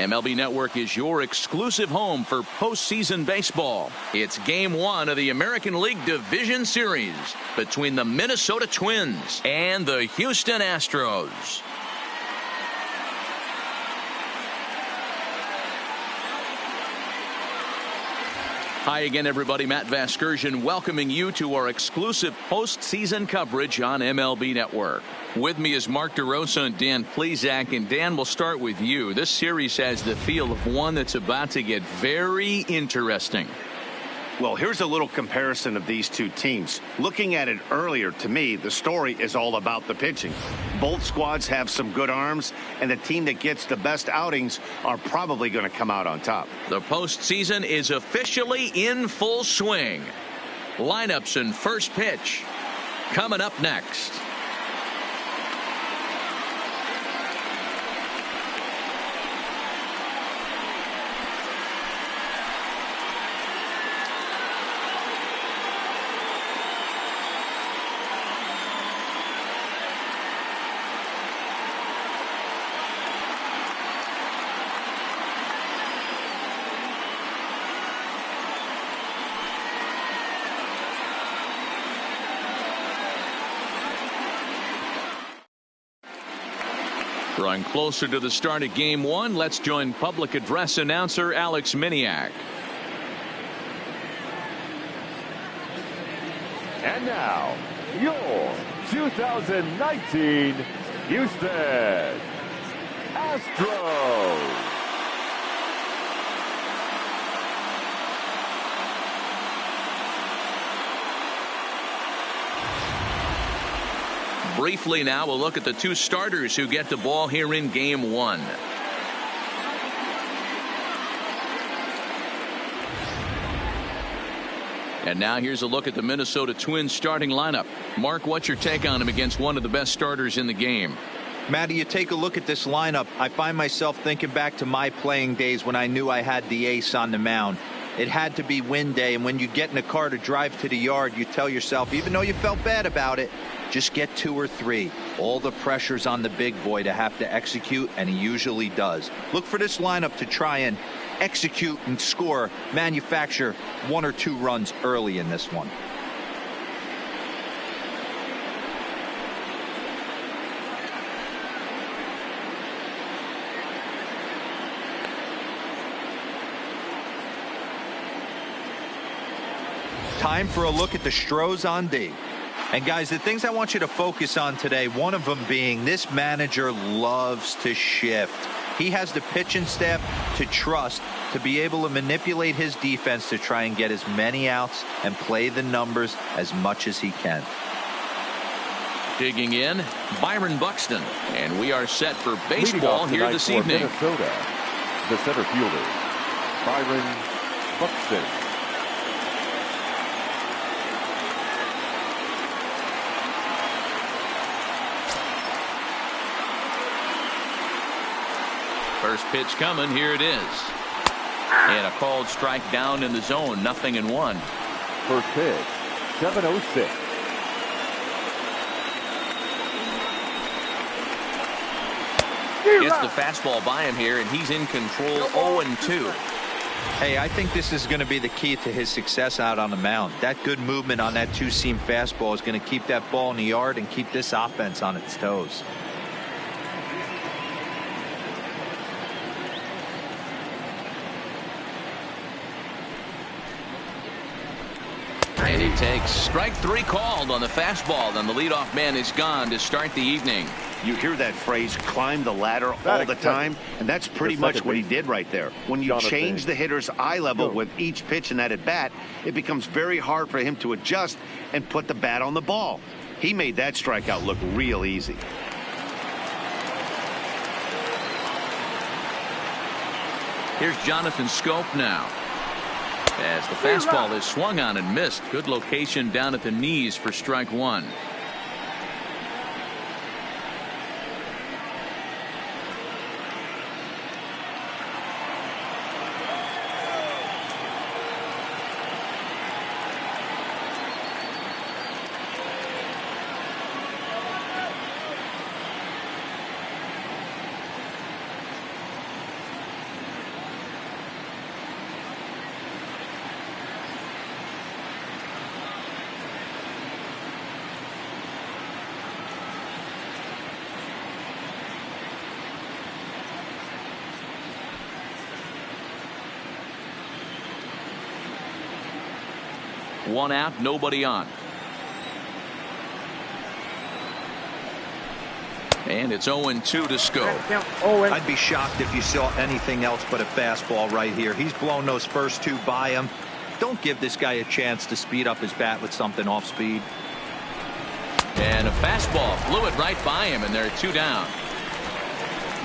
MLB Network is your exclusive home for postseason baseball. It's Game 1 of the American League Division Series between the Minnesota Twins and the Houston Astros. Hi again, everybody. Matt Vasgersian welcoming you to our exclusive postseason coverage on MLB Network. With me is Mark DeRosa and Dan Plesac. And Dan, we'll start with you. This series has the feel of one that's about to get very interesting. Well, here's a little comparison of these two teams. Looking at it earlier, to me, the story is all about the pitching. Both squads have some good arms, and the team that gets the best outings are probably going to come out on top. The postseason is officially in full swing. Lineups and first pitch coming up next. Drawing closer to the start of Game 1, let's join public address announcer Alex Miniak. And now, your 2019 Houston Astros. Briefly now, we'll look at the two starters who get the ball here in Game 1. And now here's a look at the Minnesota Twins starting lineup. Mark, what's your take on him against one of the best starters in the game? Matty, you take a look at this lineup, I find myself thinking back to my playing days when I knew I had the ace on the mound. It had to be win day, and when you get in a car to drive to the yard, you tell yourself, even though you felt bad about it, just get 2 or 3. All the pressure's on the big boy to have to execute, and he usually does. Look for this lineup to try and execute and score, manufacture 1 or 2 runs early in this one. Time for a look at the Stros on D. And guys, the things I want you to focus on today, one of them being this manager loves to shift. He has the pitching staff to trust to be able to manipulate his defense to try and get as many outs and play the numbers as much as he can. Digging in, Byron Buxton. And we are set for baseball here this evening. Minnesota, the center fielder, Byron Buxton. First pitch coming. Here it is. And a called strike down in the zone. 0-1. First pitch, 7:06. Gets the fastball by him here, and he's in control. 0-2. Hey, I think this is going to be the key to his success out on the mound. That good movement on that two-seam fastball is going to keep that ball in the yard and keep this offense on its toes. And he takes strike 3 called on the fastball. Then the leadoff man is gone to start the evening. You hear that phrase, climb the ladder, all the time, and that's pretty much what he did right there. When you change the hitter's eye level with each pitch in that at-bat, it becomes very hard for him to adjust and put the bat on the ball. He made that strikeout look real easy. Here's Jonathan Scope now. As the fastball is swung on and missed. Good location down at the knees for strike 1. 1 out, nobody on. And it's 0-2 to Scope. I'd be shocked if you saw anything else but a fastball right here. He's blown those first 2 by him. Don't give this guy a chance to speed up his bat with something off speed. And a fastball flew it right by him, and they're 2 down.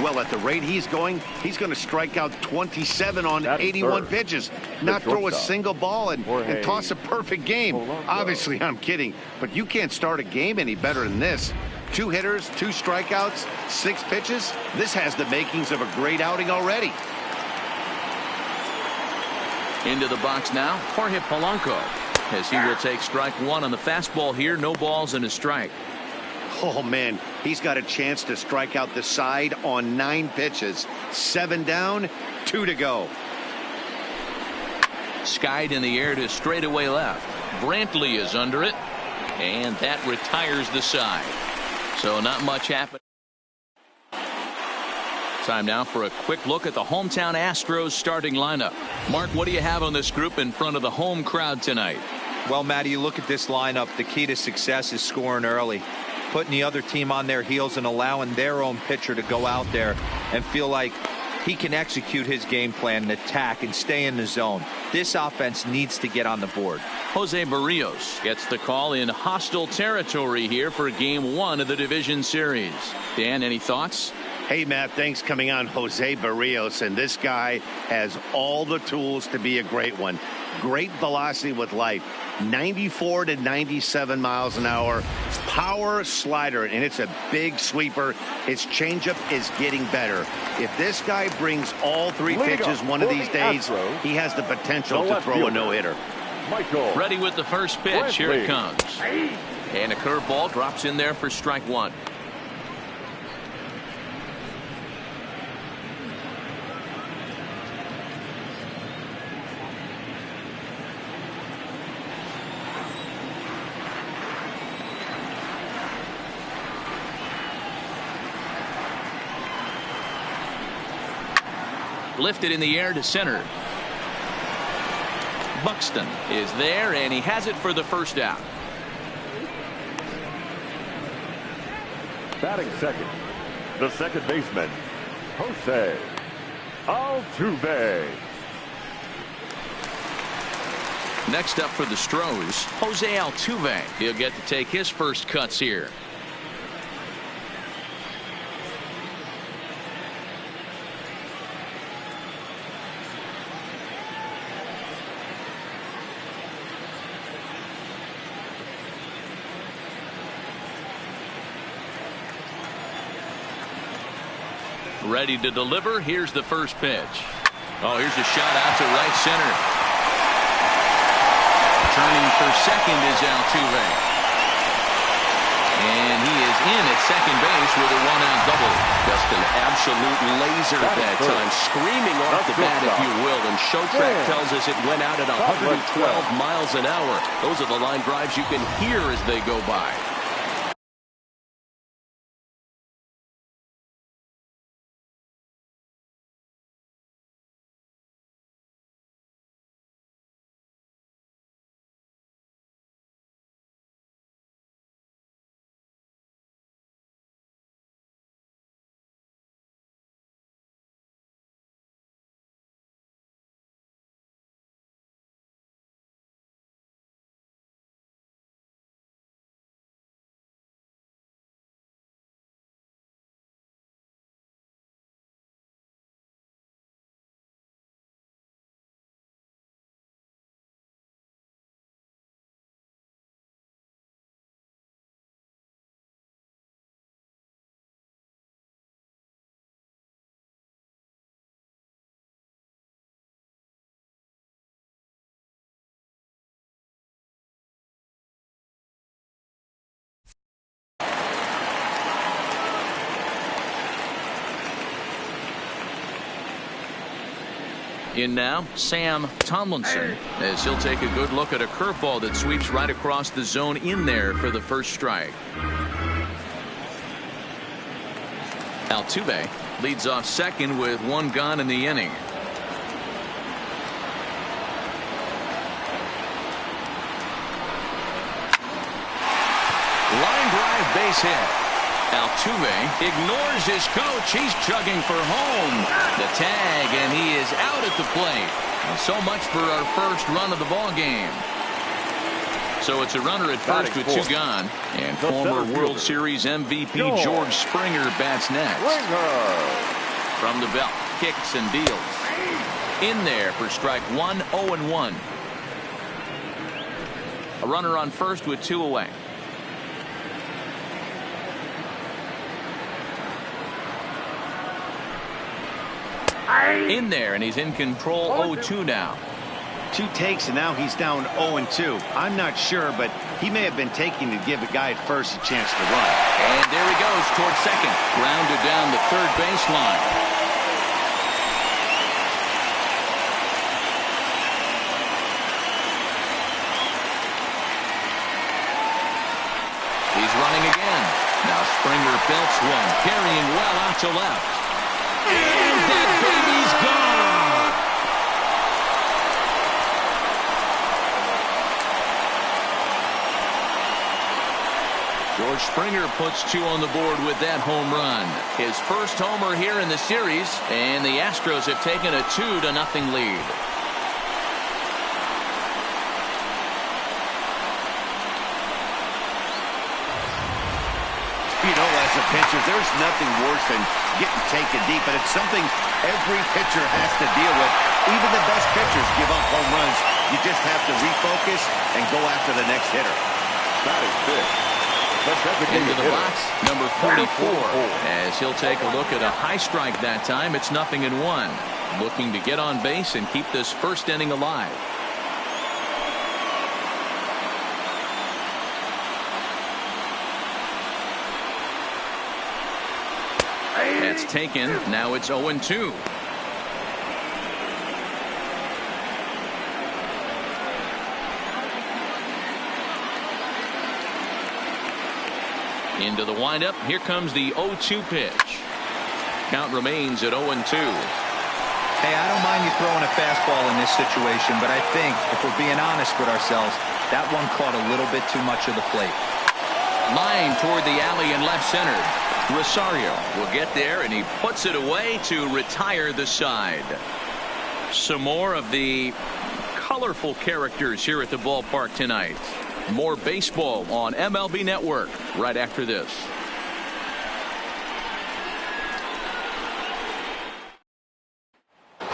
Well, at the rate he's going to strike out 27 on 81 pitches. Not throw a single ball and toss a perfect game. Obviously, I'm kidding, but you can't start a game any better than this. 2 hitters, 2 strikeouts, 6 pitches. This has the makings of a great outing already. Into the box now, Jorge Polanco, as he will take strike 1 on the fastball here. No balls and a strike. Oh, man, he's got a chance to strike out the side on 9 pitches. 7 down, 2 to go. Skied in the air to straightaway left. Brantley is under it, and that retires the side. So not much happened. Time now for a quick look at the hometown Astros starting lineup. Mark, what do you have on this group in front of the home crowd tonight? Well, Matty, you look at this lineup. The key to success is scoring early, putting the other team on their heels and allowing their own pitcher to go out there and feel like he can execute his game plan and attack and stay in the zone. This offense needs to get on the board. Jose Barrios gets the call in hostile territory here for game 1 of the division series. Dan, any thoughts? Hey, Matt, thanks coming on. Jose Barrios, and this guy has all the tools to be a great one. Great velocity with life. 94 to 97 miles an hour. Power slider, and it's a big sweeper. His changeup is getting better. If this guy brings all 3 pitches one of these days, he has the potential to throw a no-hitter. Ready with the first pitch. Here it comes. And a curveball drops in there for strike 1. Lifted in the air to center. Buxton is there, and he has it for the first out. Batting second, the second baseman, Jose Altuve. Next up for the Astros, Jose Altuve. He'll get to take his first cuts here. Ready to deliver. Here's the first pitch. Oh, here's a shot out to right center. Turning for second is Altuve. And he is in at second base with a 1-out double. Just an absolute laser that time. Screaming off the bat, if you will. And Showtrack tells us it went out at 112 miles an hour. Those are the line drives you can hear as they go by. In now, Sam Tomlinson, as he'll take a good look at a curveball that sweeps right across the zone in there for the first strike. Altuve leads off second with 1 gone in the inning. drive base hit. Altuve ignores his coach. He's chugging for home. The tag, and he is out at the plate. And so much for our first run of the ball game. So it's a runner at first with 2 gone. And former World Series MVP George Springer bats next. From the belt, kicks and deals. In there for strike 1, 0-1. A runner on first with 2 away. In there, and he's in control. 0-2 now. 2 takes, and now he's down 0-2. I'm not sure, but he may have been taking to give a guy at first a chance to run. And there he goes towards second. Grounded down the third baseline. He's running again. Now Springer belts one, carrying well out to left. And that baby's gone. George Springer puts 2 on the board with that home run. His first homer here in the series, and the Astros have taken a 2-0 lead. You know, as a pitcher, there's nothing worse than getting taken deep, and it's something every pitcher has to deal with. Even the best pitchers give up home runs. You just have to refocus and go after the next hitter. That is big. Into the box, number 44, as he'll take a look at a high strike that time. It's 0-1. Looking to get on base and keep this first inning alive. That's taken. Now it's 0-2. Into the windup. Here comes the 0-2 pitch. Count remains at 0-2. Hey, I don't mind you throwing a fastball in this situation, but I think if we're being honest with ourselves, that one caught a little bit too much of the plate. Line toward the alley in left center. Rosario will get there, and he puts it away to retire the side. Some more of the colorful characters here at the ballpark tonight. More baseball on MLB Network right after this. To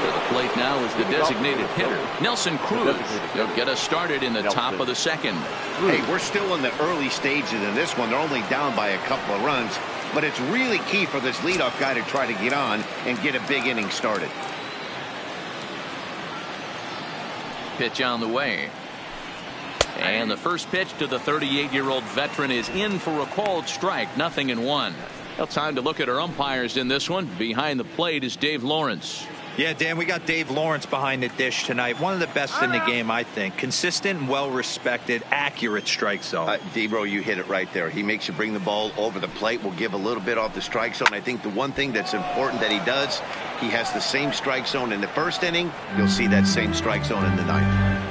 the plate now is the designated hitter, Nelson Cruz. They'll get us started in the top of the second. Hey, we're still in the early stages of this one. They're only down by a couple of runs, but it's really key for this leadoff guy to try to get on and get a big inning started. Pitch on the way. And the first pitch to the 38-year-old veteran is in for a called strike. 0-1. Well, time to look at our umpires in this one. Behind the plate is Dave Lawrence. Yeah, Dan, we got Dave Lawrence behind the dish tonight. One of the best in the game, I think. Consistent and well-respected, accurate strike zone. Debro, you hit it right there. He makes you bring the ball over the plate. Will give a little bit off the strike zone. I think the one thing that's important that he does, he has the same strike zone in the first inning. You'll see that same strike zone in the ninth.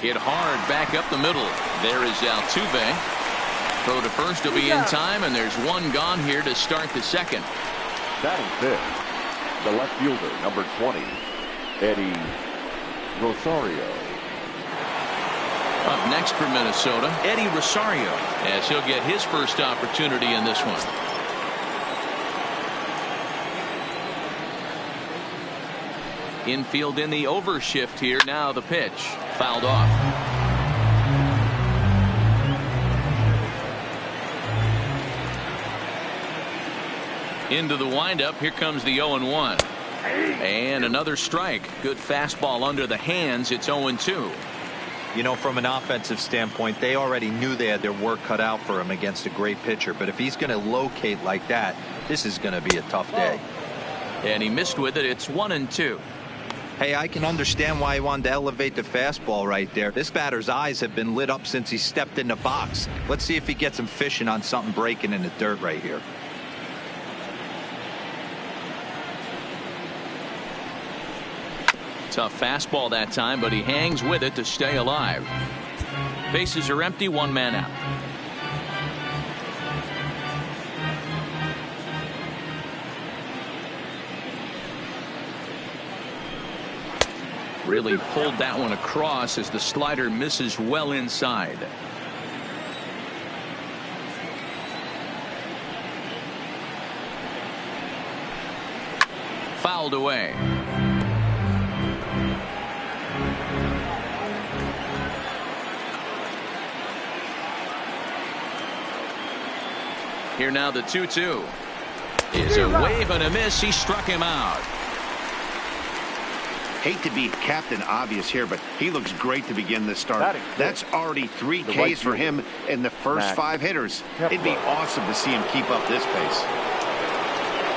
Hit hard back up the middle. There is Altuve. Throw to first will be in time, and there's one gone here to start the second. Batting fifth, the left fielder, number 20, Eddie Rosario. Up next for Minnesota, Eddie Rosario, as he'll get his first opportunity in this one. Infield in the overshift here. Now the pitch. Fouled off. Into the windup. Here comes the 0-1. And another strike. Good fastball under the hands. It's 0-2. You know, from an offensive standpoint, they already knew they had their work cut out for him against a great pitcher. But if he's going to locate like that, this is going to be a tough day. And he missed with it. It's 1-2. Hey, I can understand why he wanted to elevate the fastball right there. This batter's eyes have been lit up since he stepped in the box. Let's see if he gets him fishing on something breaking in the dirt right here. Tough fastball that time, but he hangs with it to stay alive. Bases are empty, one man out. Really pulled that one across as the slider misses well inside. Fouled away. Here now the 2-2 is a wave and a miss. He struck him out. Hate to be Captain Obvious here, but he looks great to begin this start. That's already 3 Ks for him in the first 5 hitters. It'd be awesome to see him keep up this pace.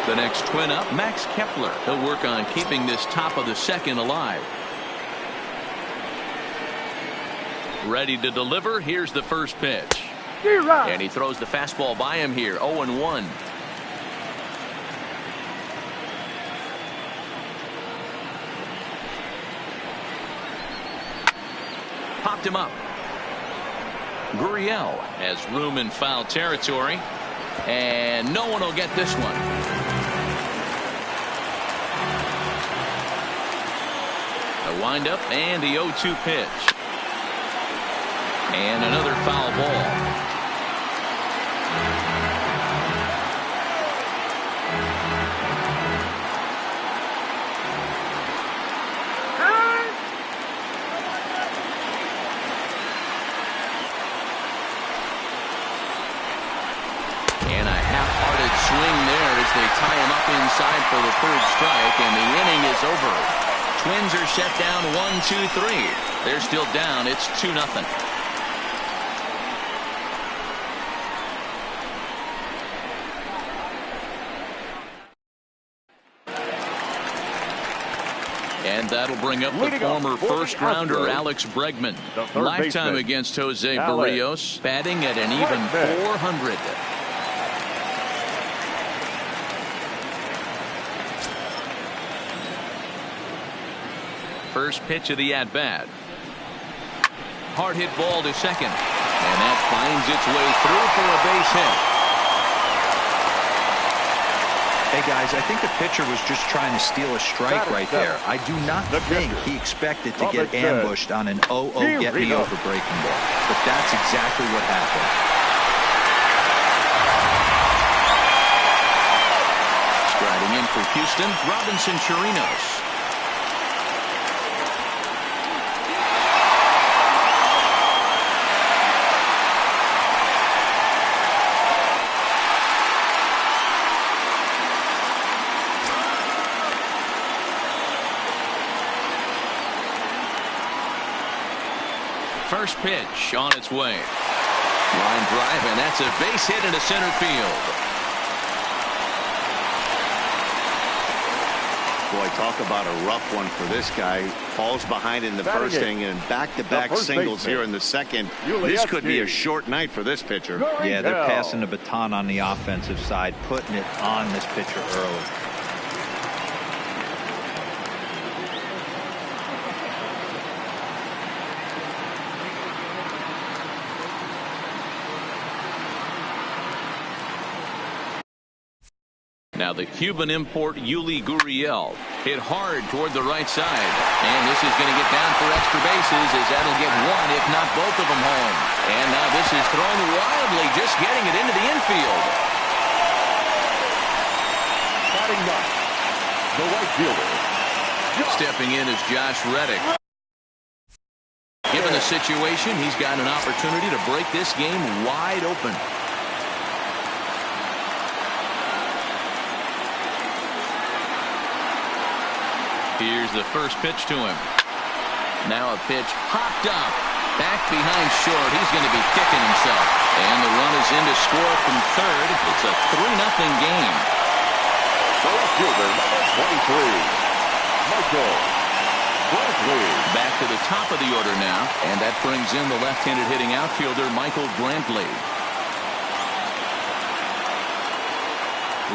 The next twin up, Max Kepler. He'll work on keeping this top of the second alive. Ready to deliver. Here's the first pitch. And he throws the fastball by him here. 0-1. Popped him up. Gurriel has room in foul territory, and no one will get this one. A windup and the 0-2 pitch. And another foul ball. They tie him up inside for the 3rd strike, and the inning is over. Twins are set down 1-2-3. They're still down. It's 2-0. And that'll bring up the former first-rounder Alex Bregman. Lifetime against Jose Barrios, batting at an even .400. First pitch of the at-bat. Hard hit ball to second. And that finds its way through for a base hit. Hey, guys, I think the pitcher was just trying to steal a strike right there. I do not think he expected to get ambushed on an 0-0 get-me-over breaking ball. But that's exactly what happened. Striding in for Houston, Robinson Chirinos. First pitch on its way. Line drive, and that's a base hit into center field. Boy, talk about a rough one for this guy. Falls behind in the first inning and back-to-back singles here in the second. This could be a short night for this pitcher. Yeah, they're passing the baton on the offensive side, putting it on this pitcher early. Now the Cuban import Yuli Gurriel hit hard toward the right side, and this is going to get down for extra bases as that'll get one, if not both of them, home. And now this is thrown wildly, just getting it into the infield. Batting ninth, the right fielder. Stepping in is Josh Reddick. Given the situation, he's got an opportunity to break this game wide open. Here's the first pitch to him. Now a pitch popped up. Back behind short. He's going to be kicking himself. And the run is in to score from third. It's a 3-0 game. The left fielder, number 23, Michael Back to the top of the order now, and that brings in the left-handed hitting outfielder Michael Brantley.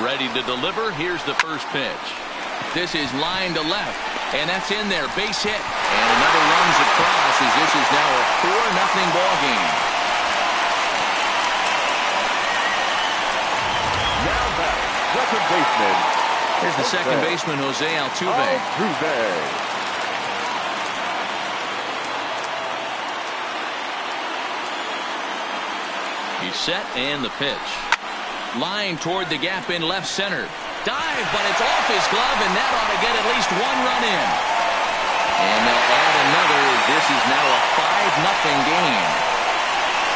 Ready to deliver. Here's the first pitch. This is line to left, and that's in there. Base hit, and another runs across as this is now a 4-0 ball game. Now back, second baseman. Here's the second baseman, Jose Altuve. He's set, and the pitch. Line toward the gap in left center. Dive, but it's off his glove, and that ought to get at least one run in. And they'll add another. This is now a 5-0 game.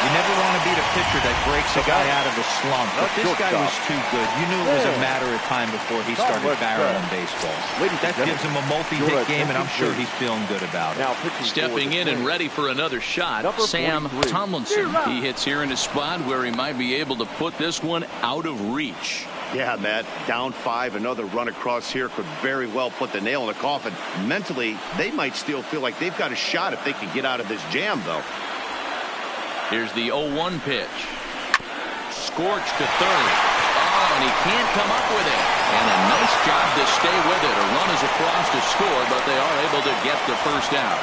You never want to beat a pitcher that breaks a guy out of a slump, but this guy was too good. You knew it was a matter of time before he started barreling baseballs. That gives him a multi-hit game, and I'm sure he's feeling good about it. Stepping in and ready for another shot, Sam Tomlinson. He hits here in a spot where he might be able to put this one out of reach. Yeah, Matt, down 5, another run across here could very well put the nail in the coffin. Mentally, they might still feel like they've got a shot if they can get out of this jam, though. Here's the 0-1 pitch. Scorched to third. Oh, and he can't come up with it. And a nice job to stay with it. A run is across to score, but they are able to get the first out.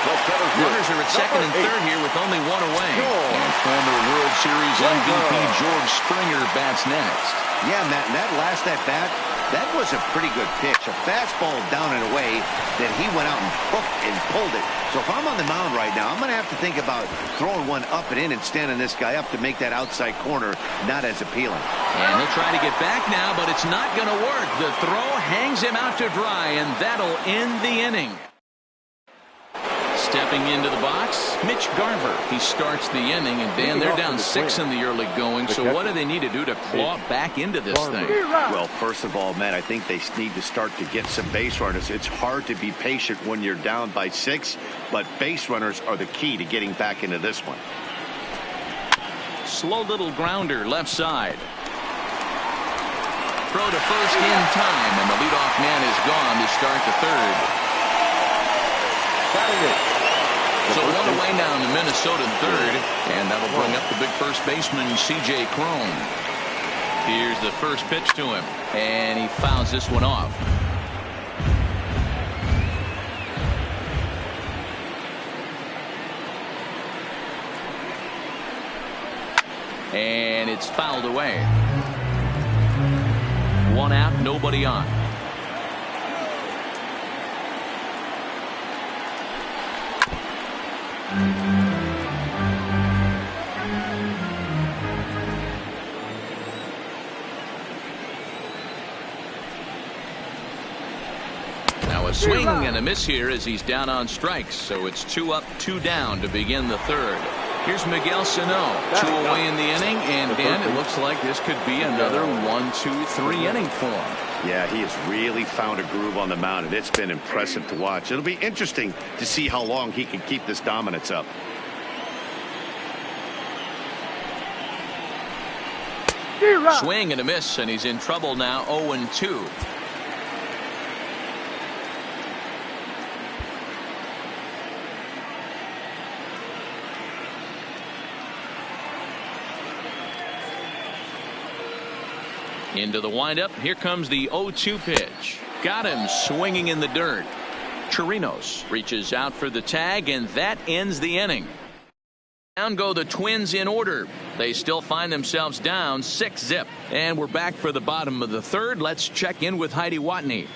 Runners are at second and third here with only one away. And former World Series MVP George Springer bats next. Yeah, Matt, and that last at-bat, that was a pretty good pitch. A fastball down and away that he went out and hooked and pulled it. So if I'm on the mound right now, I'm going to have to think about throwing one up and in and standing this guy up to make that outside corner not as appealing. And he'll try to get back now, but it's not going to work. The throw hangs him out to dry, and that'll end the inning. Stepping into the box, Mitch Garver. He starts the inning, and Dan, they're down 6 in the early going, so what do they need to do to claw back into this thing? Well, first of all, Matt, I think they need to start to get some base runners. It's hard to be patient when you're down by 6, but base runners are the key to getting back into this one. Slow little grounder left side. Throw to first in time, and the leadoff man is gone to start the third. So one away now in the Minnesota third, and that'll bring up the big first baseman, C.J. Cron. Here's the first pitch to him, and he fouls this one off. And it's fouled away. One out, nobody on. Now a swing and a miss here as he's down on strikes, so it's 2 up, 2 down to begin the third. Here's Miguel Sano, 2 away in the inning, and Dan, it looks like this could be another 1-2-3 inning for him. Yeah, he has really found a groove on the mound, and it's been impressive to watch. It'll be interesting to see how long he can keep this dominance up. Swing and a miss, and he's in trouble now, 0-2. Into the windup. Here comes the 0-2 pitch. Got him swinging in the dirt. Chirinos reaches out for the tag, and that ends the inning. Down go the Twins in order. They still find themselves down 6-0. And we're back for the bottom of the third. Let's check in with Heidi Watney.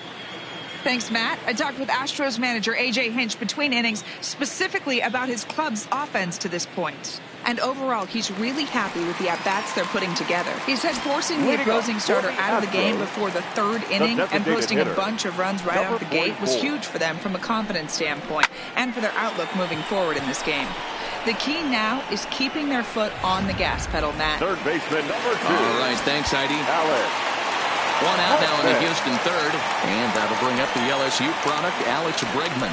Thanks, Matt. I talked with Astros manager A.J. Hinch between innings, specifically about his club's offense to this point. And overall, he's really happy with the at-bats they're putting together. He said forcing the opposing starter out of the game before the third inning and posting a bunch of runs right out the gate was huge for them from a confidence standpoint and for their outlook moving forward in this game. The key now is keeping their foot on the gas pedal, Matt. Third baseman, number 2. All right, thanks, Heidi. Alex. One out now in the Houston third, and that'll bring up the LSU product, Alex Bregman.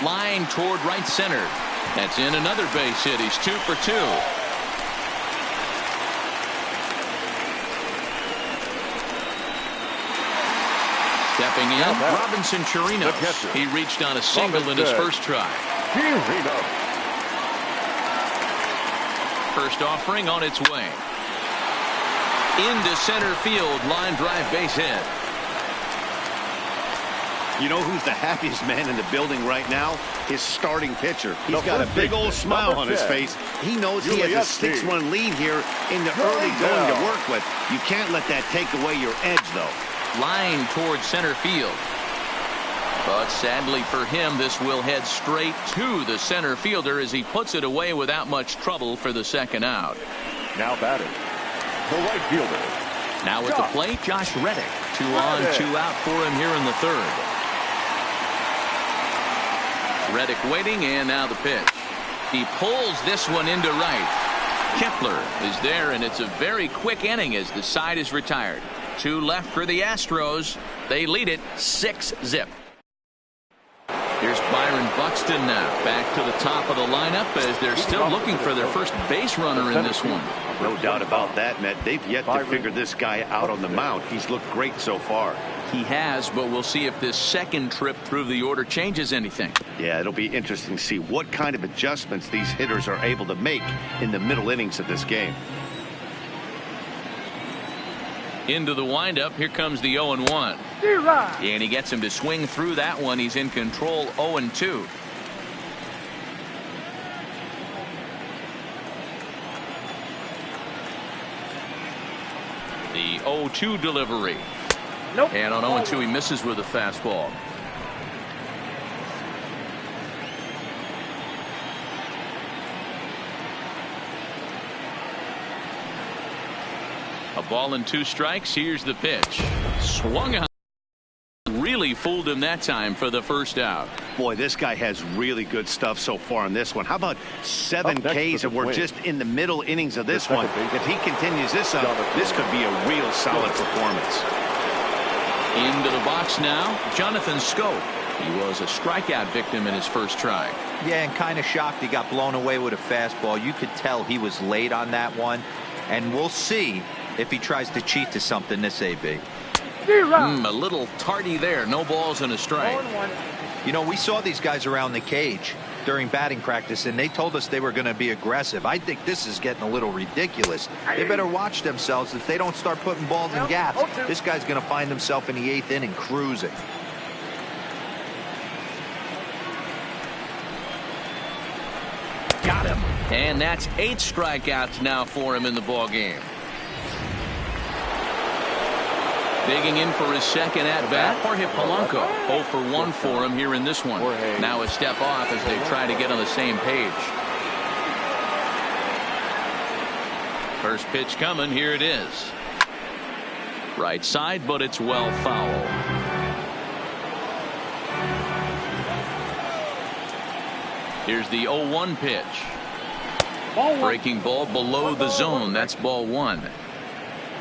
Line toward right center. That's in another base hit. He's 2 for 2. Stepping in, Robinson Chirinos. He reached on a single in his first try. First offering on its way. Into center field, line drive base hit. You know who's the happiest man in the building right now? His starting pitcher. He's got a big old smile on his face. He knows he has a 6-1 lead here in the early going to work with. You can't let that take away your edge, though. Line towards center field. But sadly for him, this will head straight to the center fielder as he puts it away without much trouble for the second out. Now batting, the right fielder. Now at the plate, Josh Reddick. 2 on, 2 out for him here in the third. Reddick waiting, and now the pitch. He pulls this one into right. Kepler is there, and it's a very quick inning as the side is retired. 2 left for the Astros. They lead it 6-zip. Here's Byron Buxton now back to the top of the lineup as they're still looking for their first base runner in this one. No doubt about that, Matt. They've yet to figure this guy out on the mound. He's looked great so far. He has, but we'll see if this second trip through the order changes anything. Yeah, it'll be interesting to see what kind of adjustments these hitters are able to make in the middle innings of this game. Into the windup, here comes the 0-1. And he gets him to swing through that one. He's in control, 0-2. The 0-2 delivery. Nope. And on 0-2 he misses with a fastball. A ball and 2 strikes. Here's the pitch. Swung on. Really fooled him that time for the first out. Boy, this guy has really good stuff so far in this one. How about 7 Ks, and we're just in the middle innings of this one. If he continues this up, this could be a real solid performance. Into the box now, Jonathan Scope. He was a strikeout victim in his first try. Yeah, and kind of shocked he got blown away with a fastball. You could tell he was late on that one, and we'll see if he tries to cheat to something this AB. A little tardy there. No balls and a strike. You know, we saw these guys around the cage during batting practice, and they told us they were going to be aggressive. I think this is getting a little ridiculous. They better watch themselves if they don't start putting balls in gaps. This guy's going to find himself in the 8th inning cruising. Got him. And that's 8 strikeouts now for him in the ball game. Digging in for his second at-bat, Jorge Polanco. 0 for 1 for him here in this one. Now a step off as they try to get on the same page. First pitch coming. Here it is. Right side, but it's well foul. Here's the 0-1 pitch. Breaking ball below the zone. That's ball 1.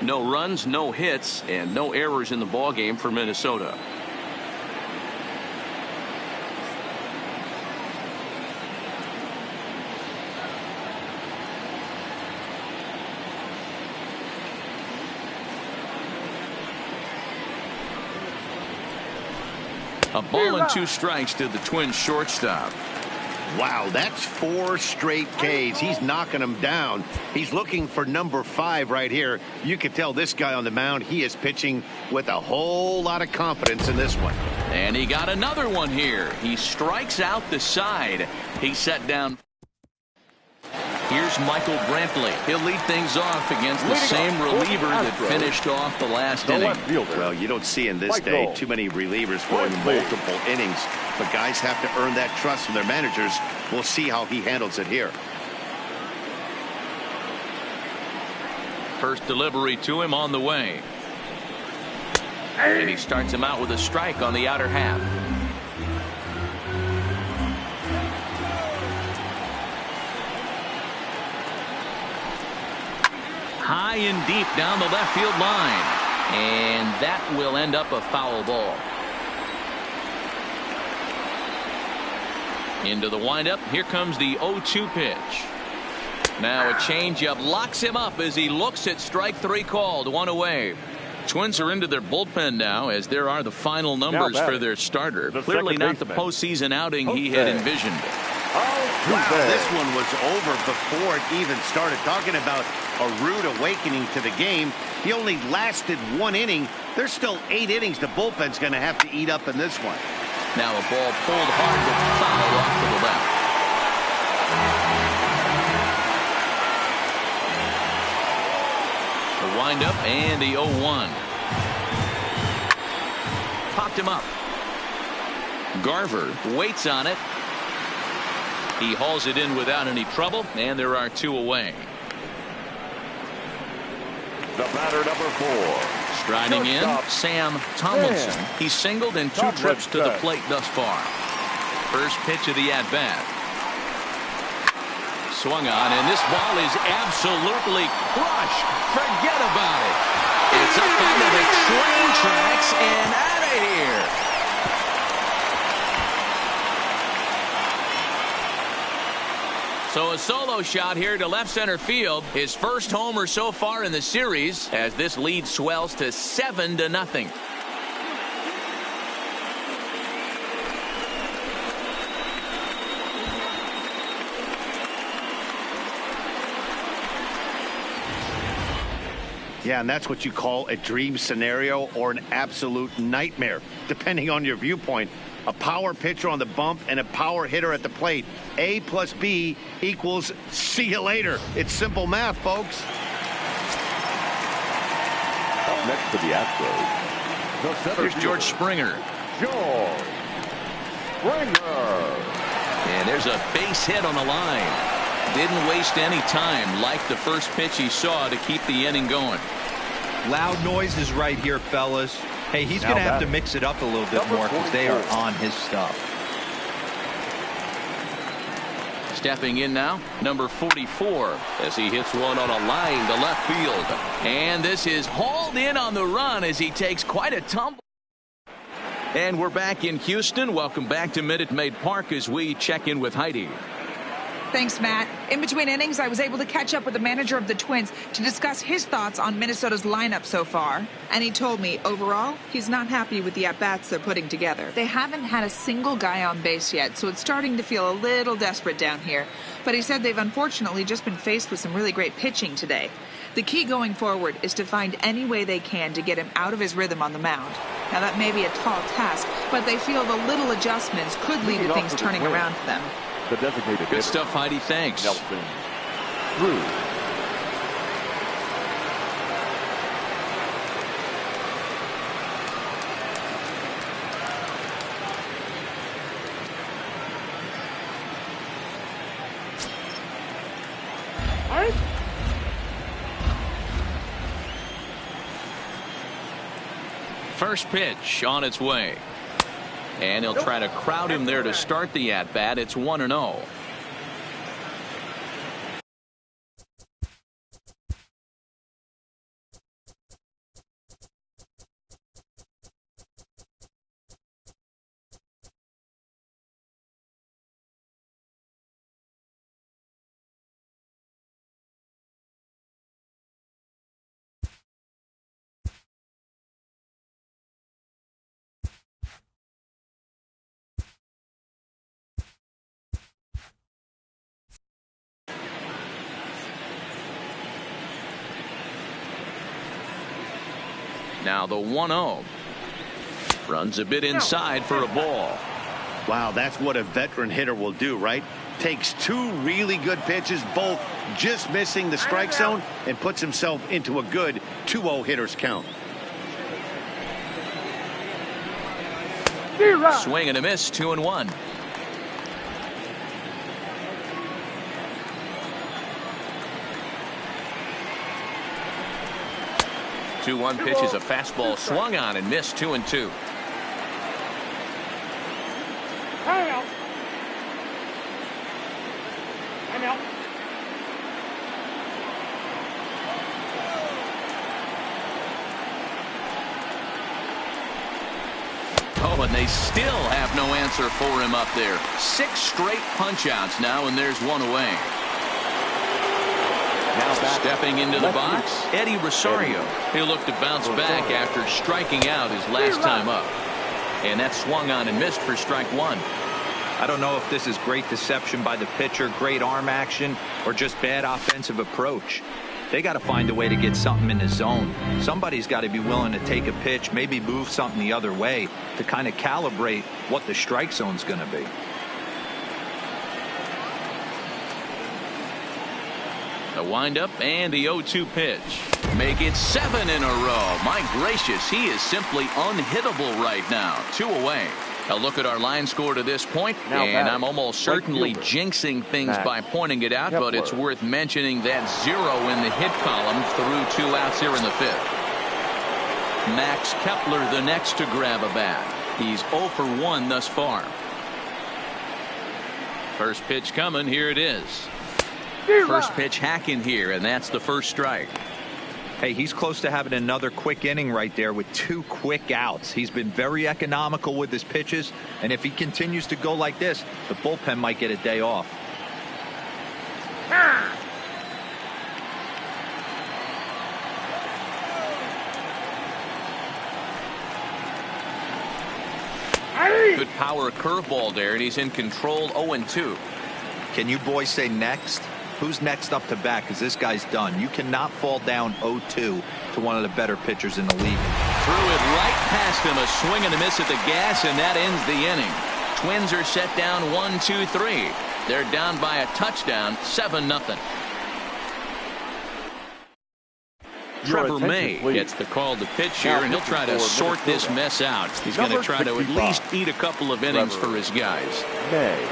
No runs, no hits, and no errors in the ball game for Minnesota. A ball and 2 strikes to the Twins shortstop. Wow, that's 4 straight Ks. He's knocking them down. He's looking for number 5 right here. You can tell this guy on the mound, he is pitching with a whole lot of confidence in this one. And he got another one here. He strikes out the side. He's set down. Here's Michael Brantley. He'll lead things off against the same reliever that finished off the last inning. Well, you don't see in this day too many relievers going multiple innings, but guys have to earn that trust from their managers. We'll see how he handles it here. First delivery to him on the way. And he starts him out with a strike on the outer half. High and deep down the left field line. And that will end up a foul ball. Into the windup. Here comes the 0-2 pitch. Now a changeup locks him up as he looks at strike 3 called. 1 away. Twins are into their bullpen now, as there are the final numbers for their starter. Clearly not the postseason outing he had envisioned. Wow, this one was over before it even started. Talking about a rude awakening to the game. He only lasted 1 inning. There's still 8 innings the bullpen's going to have to eat up in this one. Now a ball pulled hard with foul off to the left. The windup and the 0-1. Popped him up. Garver waits on it. He hauls it in without any trouble, and there are 2 away. The batter, number 4. Striding in, Sam Tomlinson. He's singled in 2 trips to the plate thus far. First pitch of the at-bat. Swung on, and this ball is absolutely crushed. Forget about it. It's up into the train tracks and out of here. So a solo shot here to left center field. His first homer so far in the series, as this lead swells to 7-0. Yeah, and that's what you call a dream scenario or an absolute nightmare, depending on your viewpoint. A power pitcher on the bump and a power hitter at the plate. A plus B equals see you later. It's simple math, folks. Up next to the Astros. Here's George Springer. George Springer. And there's a base hit on the line. Didn't waste any time, like the first pitch he saw, to keep the inning going. Loud noises right here, fellas. Hey, he's going to have to mix it up a little bit more because they are on his stuff. Stepping in now, number 44, as he hits one on a line to left field. And this is hauled in on the run as he takes quite a tumble. And we're back in Houston. Welcome back to Minute Maid Park as we check in with Heidi. Thanks, Matt. In between innings, I was able to catch up with the manager of the Twins to discuss his thoughts on Minnesota's lineup so far. And he told me, overall, he's not happy with the at-bats they're putting together. They haven't had a single guy on base yet, so it's starting to feel a little desperate down here. But he said they've unfortunately just been faced with some really great pitching today. The key going forward is to find any way they can to get him out of his rhythm on the mound. Now, that may be a tall task, but they feel the little adjustments could lead to things turning around for them. The designated Good stuff, Heidi. Thanks. Nelson Cruz. First pitch on its way. And he'll try to crowd him there to start the at-bat. It's 1-0. Now the 1-0. Runs a bit inside for a ball. Wow, that's what a veteran hitter will do, right? Takes 2 really good pitches, both just missing the strike zone, and puts himself into a good 2-0 hitter's count. Swing and a miss, 2-1. Two-one pitch is a fastball swung on and missed, 2-2. Oh, and they still have no answer for him up there. 6 straight punch outs now, and there's one away. Stepping into the box, Eddie Rosario. He'll look to bounce back after striking out his last time up. And that swung on and missed for strike one. I don't know if this is great deception by the pitcher, great arm action, or just bad offensive approach. They got to find a way to get something in the zone. Somebody's got to be willing to take a pitch, maybe move something the other way to kind of calibrate what the strike zone's going to be. The windup and the 0-2 pitch. Make it 7 in a row. My gracious, he is simply unhittable right now. 2 away. A look at our line score to this point, and I'm almost certainly jinxing things by pointing it out, but it's worth mentioning that 0 in the hit column through 2 outs here in the 5th. Max Kepler the next to grab a bat. He's 0 for 1 thus far. First pitch coming. Here it is. First pitch hacking here, and that's the first strike. Hey, he's close to having another quick inning right there with 2 quick outs. He's been very economical with his pitches, and if he continues to go like this, the bullpen might get a day off. Good power curveball there, and he's in control. 0-2. Can you boys say next? Who's next up to bat? Because this guy's done. You cannot fall down 0-2 to one of the better pitchers in the league. Threw it right past him. A swing and a miss at the gas, and that ends the inning. Twins are set down 1-2-3. They're down by a touchdown, 7-0. Trevor May gets the call to pitch here, and he'll try to sort this mess out. He's going to try to at least eat a couple of innings for his guys. May.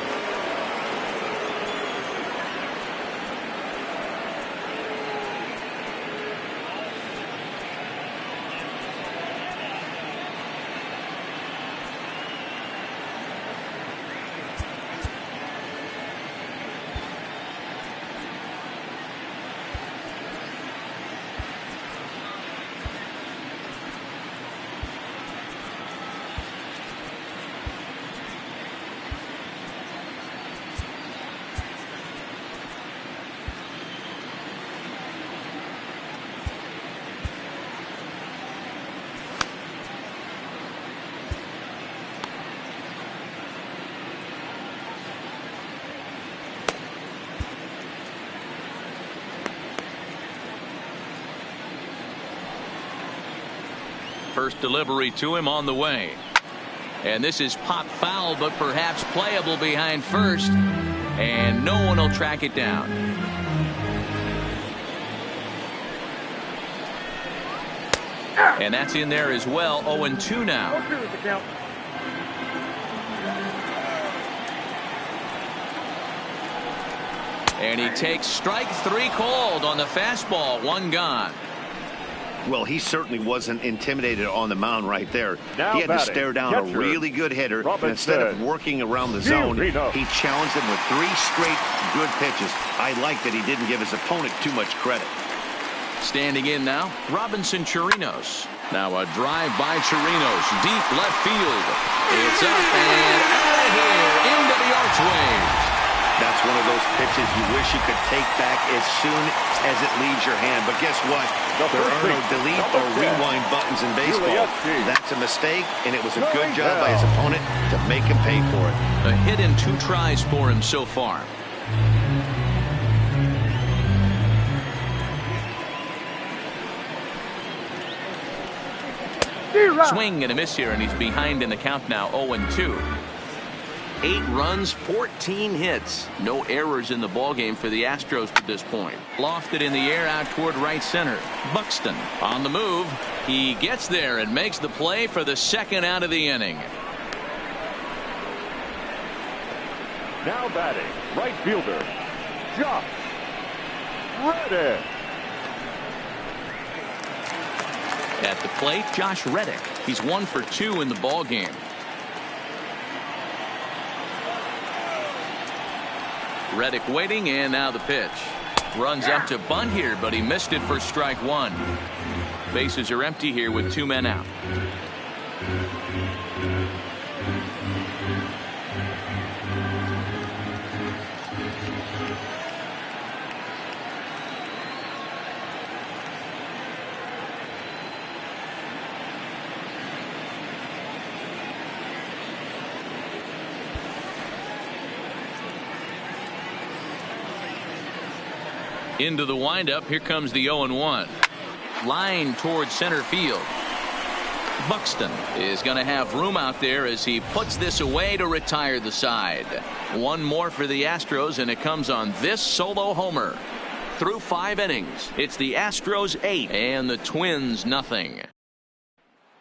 First delivery to him on the way. And this is pop foul, but perhaps playable behind first. And no one will track it down. And that's in there as well. 0-2 now. And he takes strike 3 called on the fastball. 1 gone. Well, he certainly wasn't intimidated on the mound right there. Now he had to stare down a really good hitter, and instead of working around the zone, he challenged him with 3 straight good pitches. I like that he didn't give his opponent too much credit. Standing in now, Robinson Chirinos. Now a drive by Chirinos, deep left field. It's up and out of here into the archway. That's one of those pitches you wish you could take back as soon as it leaves your hand. But guess what? There are no delete or rewind buttons in baseball. That's a mistake, and it was a good job by his opponent to make him pay for it. A hit in 2 tries for him so far. Swing and a miss here, and he's behind in the count now. 0-2. 8 runs, 14 hits. No errors in the ballgame for the Astros to this point. Lofted in the air out toward right center. Buxton on the move. He gets there and makes the play for the 2nd out of the inning. Now batting, right fielder, Josh Reddick. At the plate, Josh Reddick. He's 1 for 2 in the ballgame. Reddick waiting, and now the pitch. Runs up to bunt here, but he missed it for strike 1. Bases are empty here with 2 men out. Into the windup. Here comes the 0-1. Line towards center field. Buxton is going to have room out there as he puts this away to retire the side. One more for the Astros, and it comes on this solo homer. Through 5 innings, it's the Astros 8 and the Twins nothing.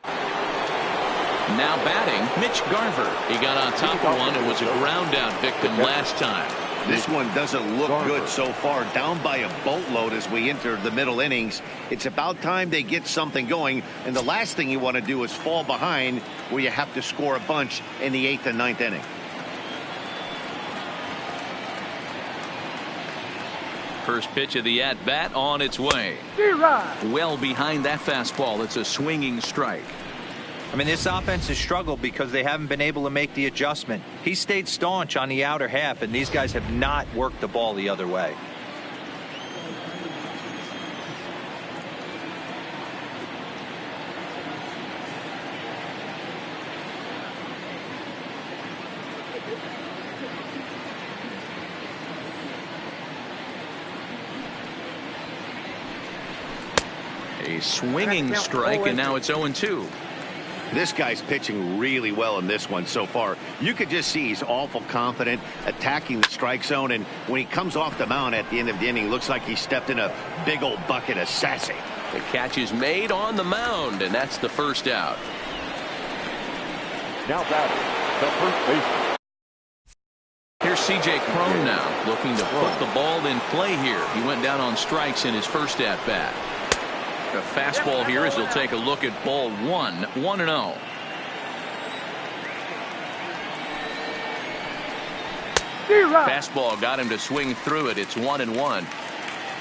Now batting, Mitch Garver. He got on top of one and was a ground out victim last time. This one doesn't look good so far. Down by a boatload as we enter the middle innings. It's about time they get something going. And the last thing you want to do is fall behind where you have to score a bunch in the 8th and 9th inning. First pitch of the at-bat on its way. Well behind that fastball. It's a swinging strike. I mean, this offense has struggled because they haven't been able to make the adjustment. He stayed staunch on the outer half, and these guys have not worked the ball the other way. A swinging strike, and now it's 0-2. This guy's pitching really well in this one so far. You could just see he's awful confident attacking the strike zone, and when he comes off the mound at the end of the inning, looks like he stepped in a big old bucket of sassy. The catch is made on the mound, and that's the first out. Now batting, the first baseman. Here's C.J. Cron now, looking to put the ball in play here. He went down on strikes in his first at-bat. A fastball here as he'll take a look at ball 1, 1-0. Fastball got him to swing through it. It's 1-1.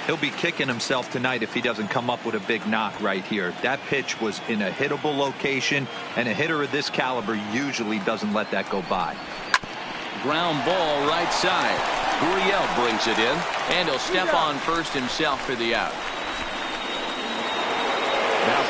He'll be kicking himself tonight if he doesn't come up with a big knock right here. That pitch was in a hittable location, and a hitter of this caliber usually doesn't let that go by. Ground ball right side. Gurriel brings it in, and he'll step on first himself for the out.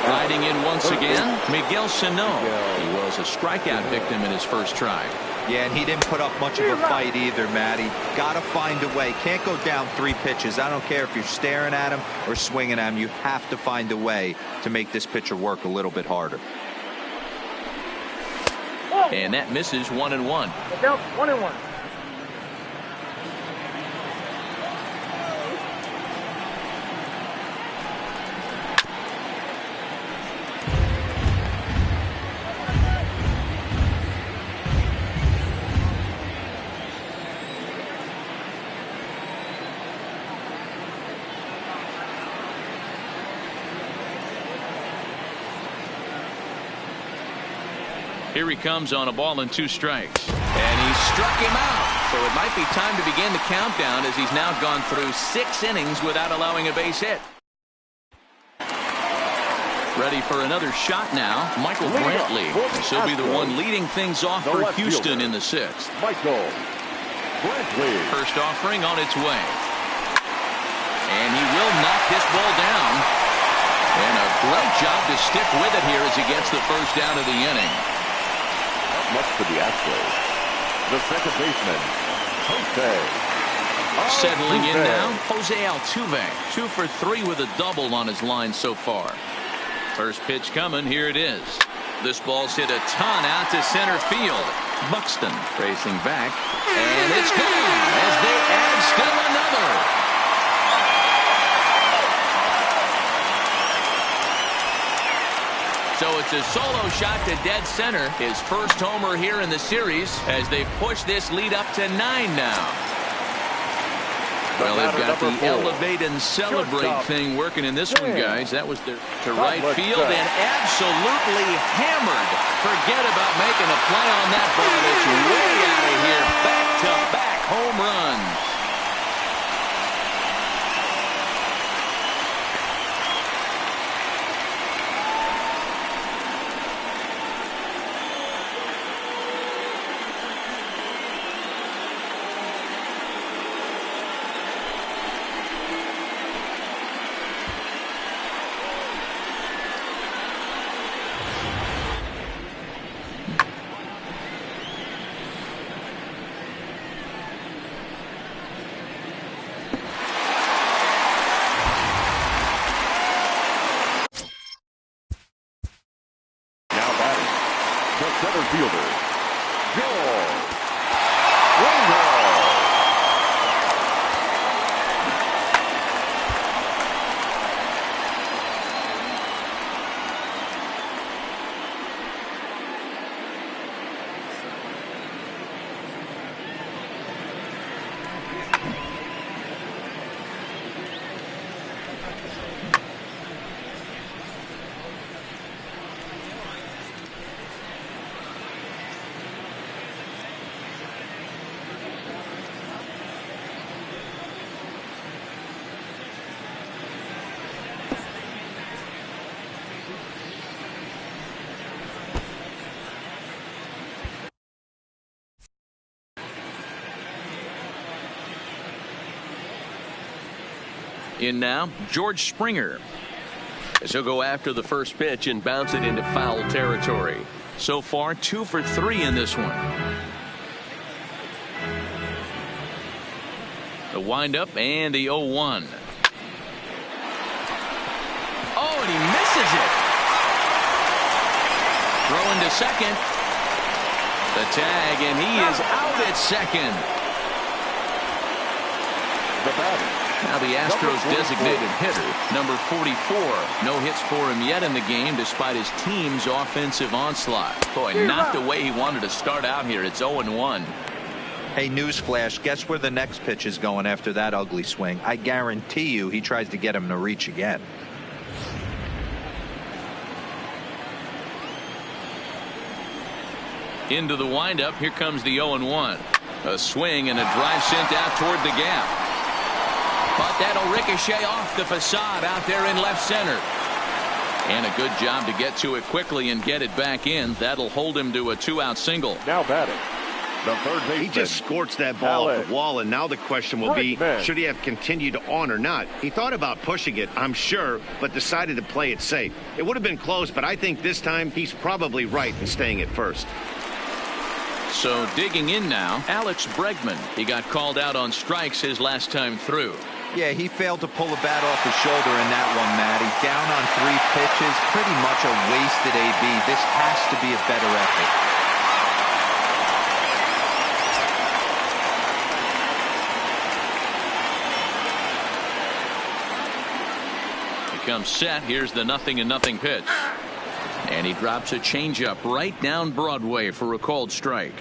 Riding in once again, Miguel Sano. He was a strikeout victim in his first try. Yeah, and he didn't put up much of a fight either, Matty. Got to find a way. Can't go down 3 pitches. I don't care if you're staring at him or swinging at him. You have to find a way to make this pitcher work a little bit harder. And that misses 1-1. 1-1. Here he comes on a ball and 2 strikes. And he struck him out. So it might be time to begin the countdown as he's now gone through 6 innings without allowing a base hit. Ready for another shot now, Michael Brantley. He'll be the one leading things off for Houston in the 6th. Michael Brantley. First offering on its way. And he will knock this ball down. And a great job to stick with it here as he gets the first out of the inning. Much for the Astros. The second baseman, Jose. Settling in now, Jose Altuve. 2 for 3 with a double on his line so far. First pitch coming. Here it is. This ball's hit a ton out to center field. Buxton racing back. And it's gone as they add still another. So it's a solo shot to dead center. His first homer here in the series as they push this lead up to 9 now. Well, they've got the elevate and celebrate thing working in this one, guys. That was to right field and absolutely hammered. Forget about making a play on that ball. It's way out of here. Back-to-back home runs. center fielder, George Springer. In now, George Springer, as he'll go after the first pitch and bounce it into foul territory. So far, 2 for 3 in this one. The windup and the 0-1. Oh, and he misses it. Throwing to second. The tag, and he is out at second. The batter. Now the Astros designated hitter, number 44. No hits for him yet in the game despite his team's offensive onslaught. Boy, not the way he wanted to start out here. It's 0-1. Hey, newsflash, guess where the next pitch is going after that ugly swing? I guarantee you he tries to get him to reach again. Into the windup. Here comes the 0-1. A swing and a drive sent out toward the gap. But that'll ricochet off the facade out there in left center. And a good job to get to it quickly and get it back in. That'll hold him to a 2-out single. Now batting, the third baseman. He just scorched that ball off the wall, and now the question will be, should he have continued on or not? He thought about pushing it, I'm sure, but decided to play it safe. It would have been close, but I think this time he's probably right in staying at first. So digging in now, Alex Bregman. He got called out on strikes his last time through. Yeah, he failed to pull the bat off his shoulder in that one, Matty. Down on 3 pitches, pretty much a wasted AB. This has to be a better effort. Becomes set. Here's the 0-0 pitch. And he drops a changeup right down Broadway for a called strike.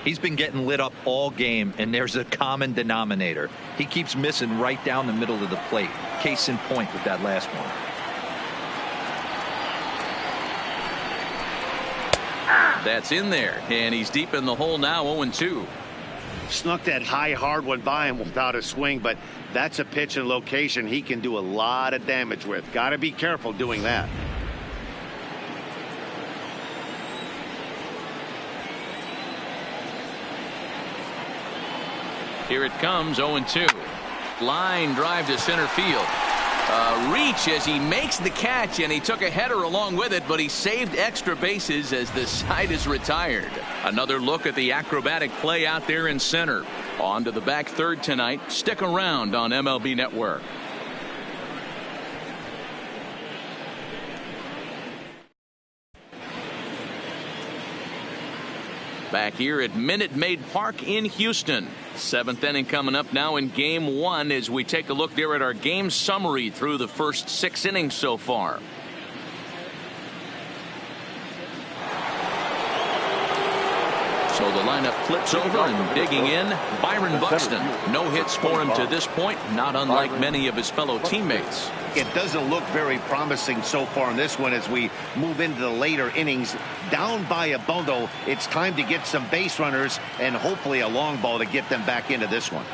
He's been getting lit up all game, and there's a common denominator. He keeps missing right down the middle of the plate. Case in point with that last one. That's in there, and he's deep in the hole now, 0-2. Snuck that high, hard one by him without a swing, but that's a pitch and location he can do a lot of damage with. Got to be careful doing that. Here it comes, 0-2. Line drive to center field. Reach as he makes the catch, and he took a header along with it, but he saved extra bases as the side is retired. Another look at the acrobatic play out there in center. On to the back third tonight. Stick around on MLB Network. Back here at Minute Maid Park in Houston. 7th inning coming up now in game 1 as we take a look there at our game summary through the first 6 innings so far. So the lineup flips over and digging in, Byron Buxton. No hits for him to this point, not unlike many of his fellow teammates. It doesn't look very promising so far in this one as we move into the later innings. Down by a bundle, it's time to get some base runners and hopefully a long ball to get them back into this one.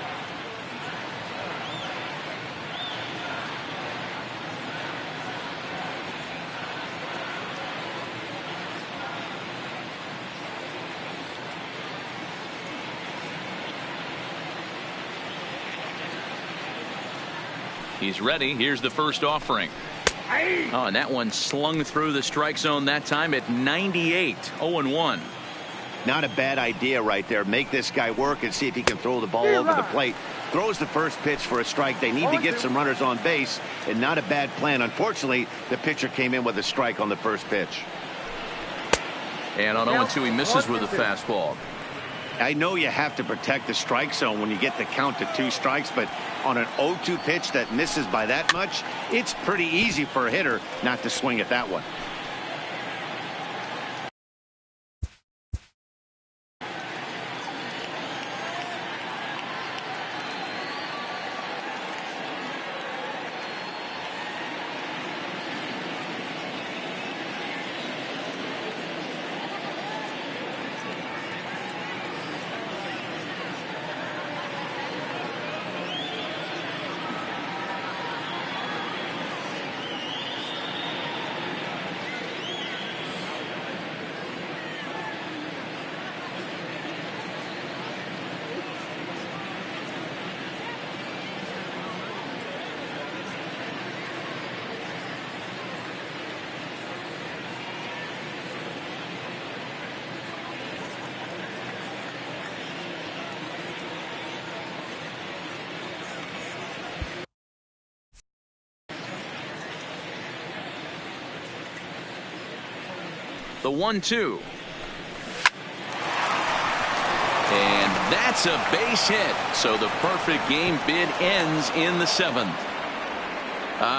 He's ready. Here's the first offering. Oh, and that one slung through the strike zone that time at 98. 0-1. Not a bad idea right there. Make this guy work and see if he can throw the ball over the plate. Throws the first pitch for a strike. They need to get some runners on base, and not a bad plan. Unfortunately, the pitcher came in with a strike on the first pitch. And on 0-2, he misses with a fastball. I know you have to protect the strike zone when you get the count to 2 strikes, but on an 0-2 pitch that misses by that much, it's pretty easy for a hitter not to swing at that one. The 1-2. And that's a base hit. So the perfect game bid ends in the 7th.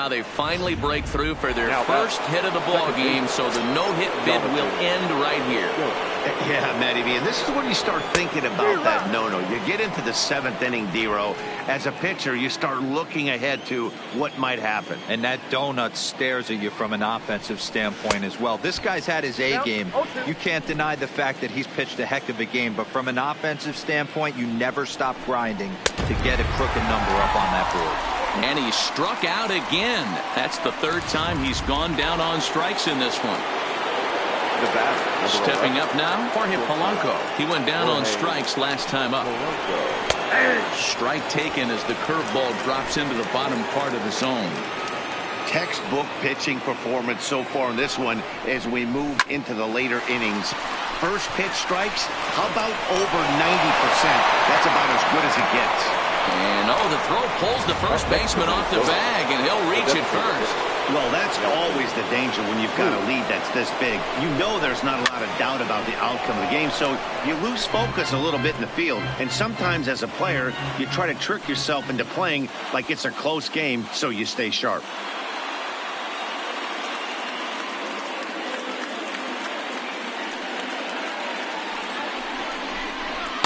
They finally break through for their first hit of the ball game, so the no-hit bid will end right here. Yeah, Matty V, and this is when you start thinking about that no-no. You get into the 7th inning, D-Row. As a pitcher, you start looking ahead to what might happen. And that donut stares at you from an offensive standpoint as well. This guy's had his A game. You can't deny the fact that he's pitched a heck of a game, but from an offensive standpoint, you never stop grinding to get a crooked number up on that board. And he struck out again. That's the 3rd time he's gone down on strikes in this one. The bat. Stepping up now, Jorge Polanco. He went down on strikes last time up. Strike taken as the curveball drops into the bottom part of the zone. Textbook pitching performance so far in this one as we move into the later innings. First pitch strikes, how about over 90%? That's about as good as it gets. And the throw pulls the first baseman off the bag, and he'll reach it first. Well, that's always the danger when you've got a lead that's this big. You know there's not a lot of doubt about the outcome of the game, so you lose focus a little bit in the field. And sometimes as a player, you try to trick yourself into playing like it's a close game so you stay sharp.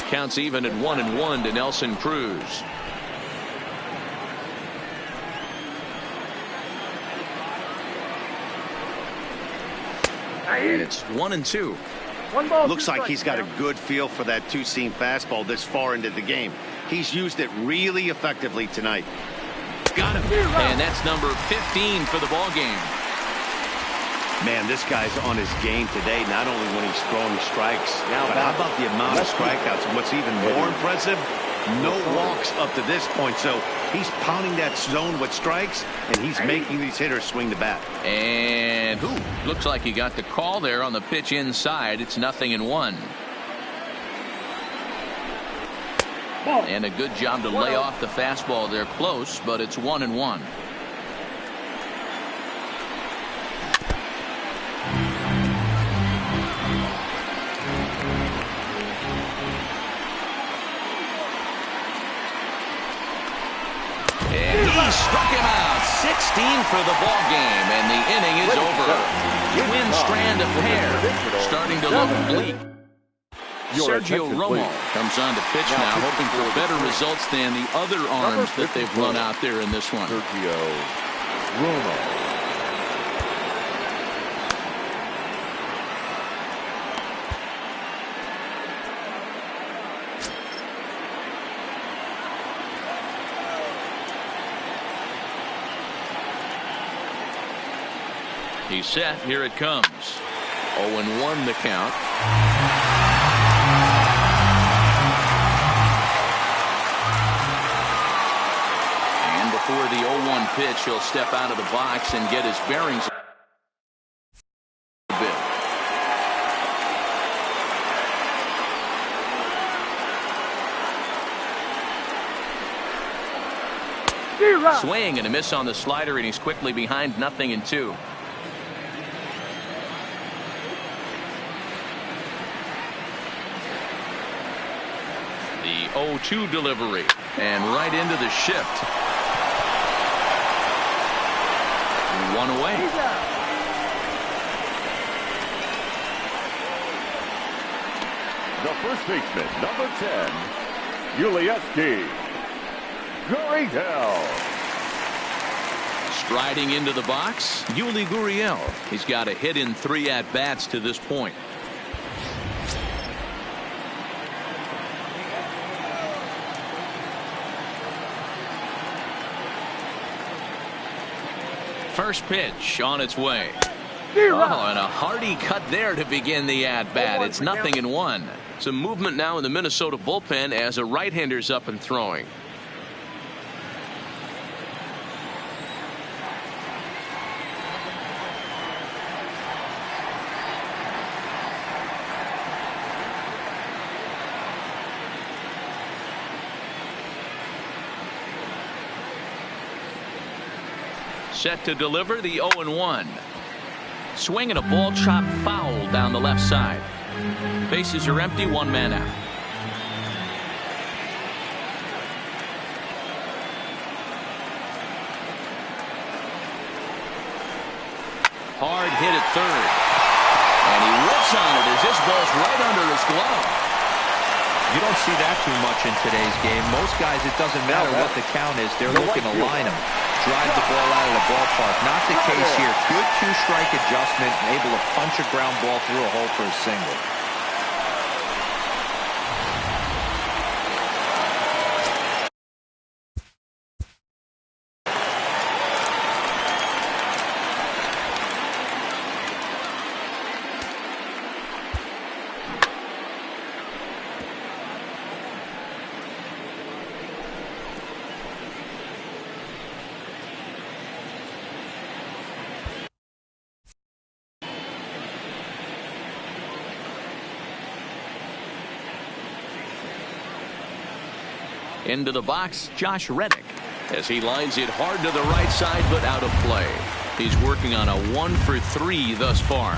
Counts even at 1-1 to Nelson Cruz. And it's 1-2. Looks like he's got a good feel for that 2-seam fastball this far into the game. He's used it really effectively tonight. Got him. And that's number 15 for the ball game. Man, this guy's on his game today, not only when he's throwing strikes, but how about the amount of strikeouts? And what's even more impressive, no walks up to this point. So he's pounding that zone with strikes, and he's making these hitters swing the bat. And looks like he got the call there on the pitch inside. It's 0-1. And a good job to lay off the fastball there close, but it's 1-1. He struck him out. 16 for the ball game, and the inning is over. Twin strand of hair starting to look bleak. Sergio Romo comes on to pitch now, hoping for better results than the other arms that they've run out there in this one. Sergio Romo. He's set. Here it comes. 0-1 the count. And before the 0-1 pitch, he'll step out of the box and get his bearings a bit. Swing and a miss on the slider, and he's quickly behind 0-2. The 0-2 delivery. And right into the shift. One away. The first baseman, number 10, Ulieski Gurriel. Striding into the box, Yuli Gurriel. He's got a hit in 3 at-bats to this point. First pitch on its way. Oh, and a hearty cut there to begin the at-bat. It's 0-1. Some movement now in the Minnesota bullpen as a right-hander's up and throwing. Set to deliver the 0-1. Swing and a ball chopped foul down the left side. Bases are empty, 1 man out. Hard hit at third. And he whips on it as this ball's right under his glove. You don't see that too much in today's game. Most guys, it doesn't matter what the count is. They're looking to line them. Drive the ball out of the ballpark. Not the case here. Good 2-strike adjustment, able to punch a ground ball through a hole for a single. Into the box, Josh Reddick, as he lines it hard to the right side, but out of play. He's working on a 1-for-3 thus far.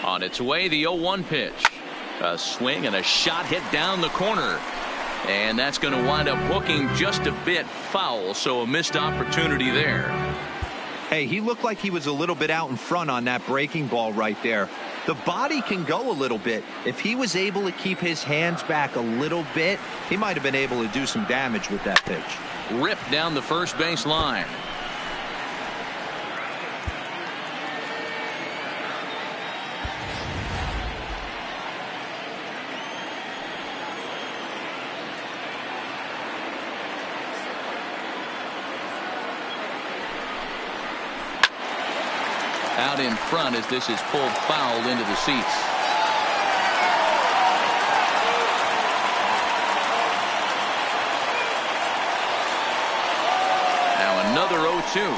On its way, the 0-1 pitch. A swing and a shot hit down the corner. And that's going to wind up hooking just a bit foul, so a missed opportunity there. Hey, he looked like he was a little bit out in front on that breaking ball right there. The body can go a little bit. If he was able to keep his hands back a little bit, he might have been able to do some damage with that pitch. Ripped down the first base line. Out in front as this is pulled foul into the seats. Now another 0-2.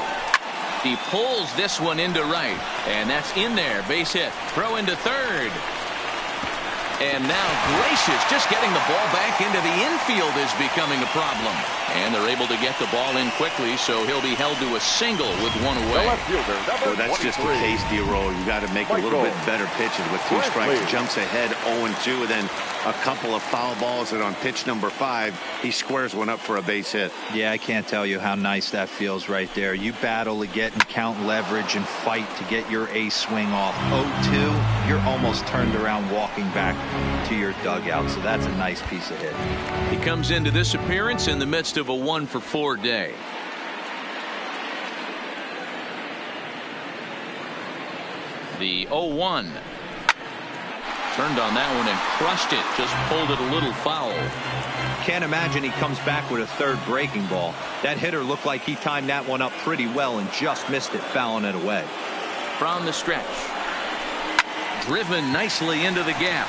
He pulls this one into right, and that's in there. Base hit. Throw into third. And now Gracious just getting the ball back into the infield is becoming a problem. And they're able to get the ball in quickly, so he'll be held to a single with 1 away. Well, that's just the case, D-Roll. You got to make a little bit better pitches with 2 strikes. Jumps ahead 0-2, and then a couple of foul balls, and on pitch number 5, he squares one up for a base hit. Yeah, I can't tell you how nice that feels right there. You battle to get and count leverage and fight to get your ace swing off. 0-2, you're almost turned around walking back to your dugout, so that's a nice piece of hit. He comes into this appearance in the midst of a 1-for-4 day. The 0-1. Turned on that one and crushed it. Just pulled it a little foul. Can't imagine he comes back with a third breaking ball. That hitter looked like he timed that one up pretty well and just missed it, fouling it away. From the stretch. Driven nicely into the gap.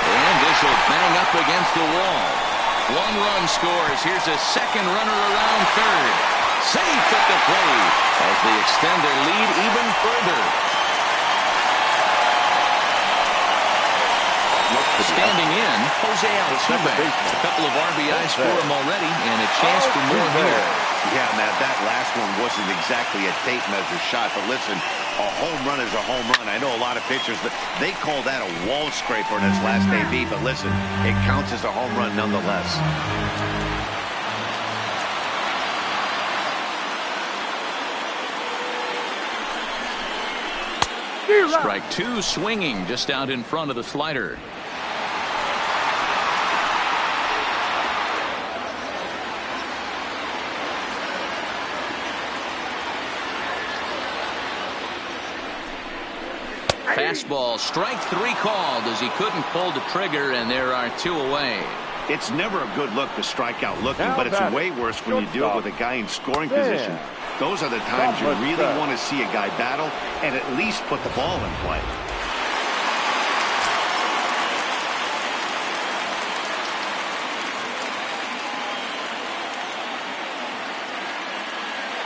And this will bang up against the wall. 1 run scores. Here's a second runner around third. Safe at the plate as they extend their lead even further. Standing in, Jose Altuve. A couple of RBIs for him already, and a chance for more here. Yeah, Matt, that last one wasn't exactly a tape measure shot, but listen, a home run is a home run. I know a lot of pitchers, they call that a wall scraper in his last AB, but listen, it counts as a home run nonetheless. Strike two, swinging just out in front of the slider. Fastball, strike three called as he couldn't pull the trigger, and there are two away. It's never a good look to strike out looking, but it's way worse when you do it with a guy in scoring position. Those are the times you really want to see a guy battle and at least put the ball in play.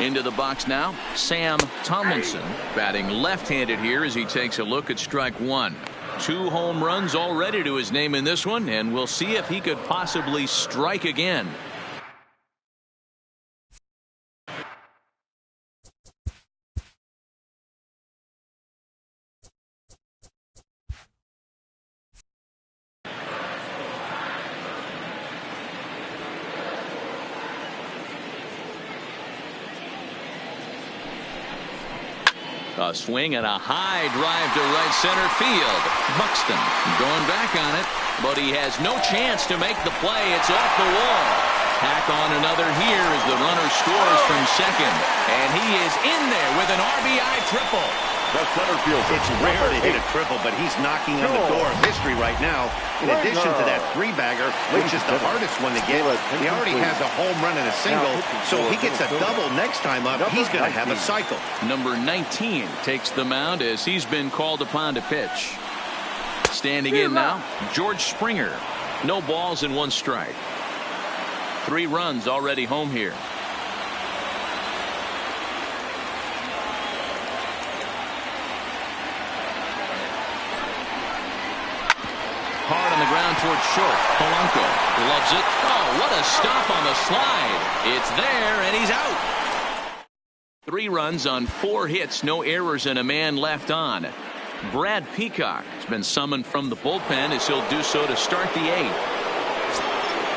Into the box now, Sam Tomlinson, batting left-handed here as he takes a look at strike one. 2 home runs already to his name in this one, and we'll see if he could possibly strike again. A swing and a high drive to right center field. Buxton going back on it, but he has no chance to make the play. It's off the wall. Tack on another here as the runner scores from second. And he is in there with an RBI triple. The center field. It's rare to hit a triple, but he's knocking on the door of history right now. In addition to that three-bagger, which is the hardest one to get, he already has a home run and a single, so if he gets a double next time up, he's going to have a cycle. Number 19 takes the mound as he's been called upon to pitch. Standing in now, George Springer. No balls and 1 strike. 3 runs already home here. Hard on the ground towards short. Polanco loves it. Oh, what a stop on the slide. It's there, and he's out. 3 runs on 4 hits, no errors, and a man left on. Brad Peacock has been summoned from the bullpen as he'll do so to start the 8th.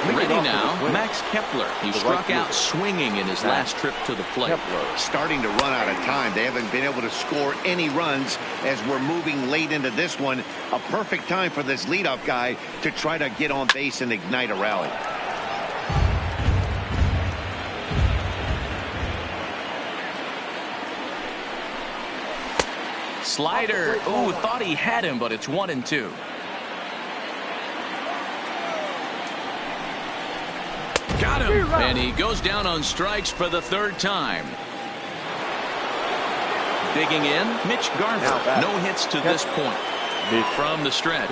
Ready now, Max Kepler. He struck out swinging in his last trip to the plate. Starting to run out of time. They haven't been able to score any runs as we're moving late into this one. A perfect time for this leadoff guy to try to get on base and ignite a rally. Slider. Ooh, thought he had him, but it's 1-2. Got him, and he goes down on strikes for the 3rd time. Digging in, Mitch Garver. No hits to this point. From the stretch.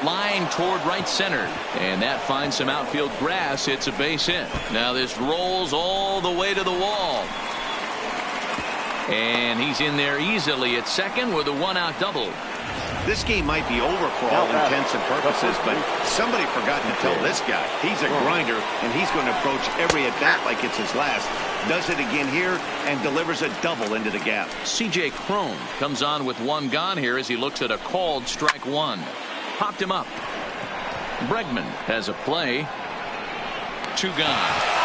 Line toward right center, and that finds some outfield grass. It's a base hit. Now this rolls all the way to the wall. And he's in there easily at second with a 1-out double. This game might be over for all intents and purposes, but somebody forgot to tell this guy. He's a grinder, and he's going to approach every at-bat like it's his last. Does it again here and delivers a double into the gap. C.J. Cron comes on with 1 gone here as he looks at a called strike 1. Popped him up. Bregman has a play. 2 gone.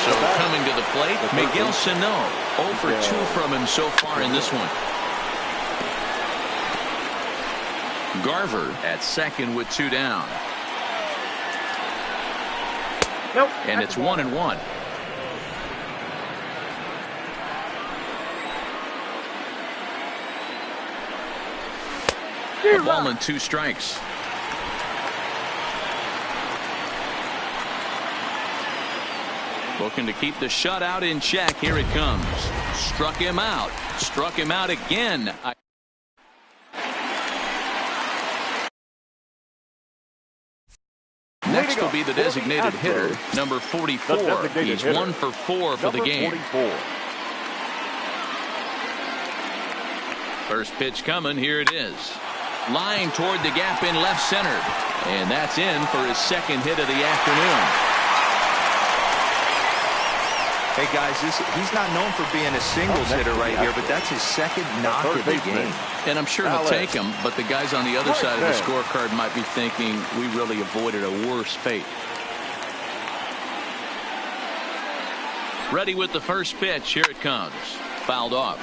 So coming to the plate, Miguel Sano. 0 for 2 from him so far in this one. Garver at second with 2 down. And it's 1-1. A ball and 2 strikes. Looking to keep the shutout in check. Here it comes. Struck him out. Struck him out again. Next will be the designated hitter, number 44. He's 1 for 4 for the game. First pitch coming. Here it is. Line toward the gap in left center. And that's in for his second hit of the afternoon. Hey, guys, he's not known for being a singles hitter right here, but that's his second knock of the game. And I'm sure he'll take him, but the guys on the other side of the scorecard might be thinking we really avoided a worse fate. Ready with the first pitch. Here it comes. Fouled off.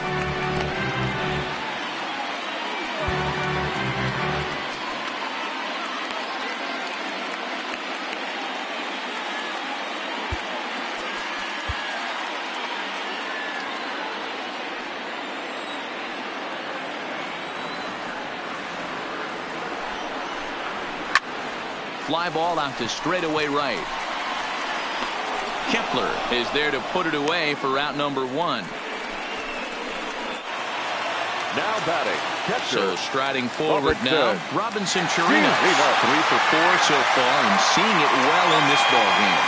Fly ball out to straightaway right. Kepler is there to put it away for route number 1. Now batting. So striding forward now, Robinson Chirinos. 3 for 4 so far and seeing it well in this ball game.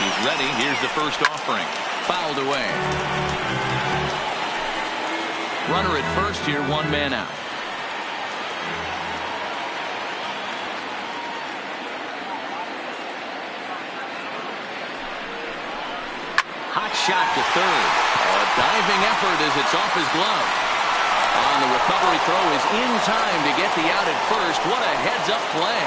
He's ready. Here's the first offering. Fouled away. Runner at first here, 1 man out. Hot shot to third. A diving effort as it's off his glove. On the recovery throw is in time to get the out at first. What a heads-up play.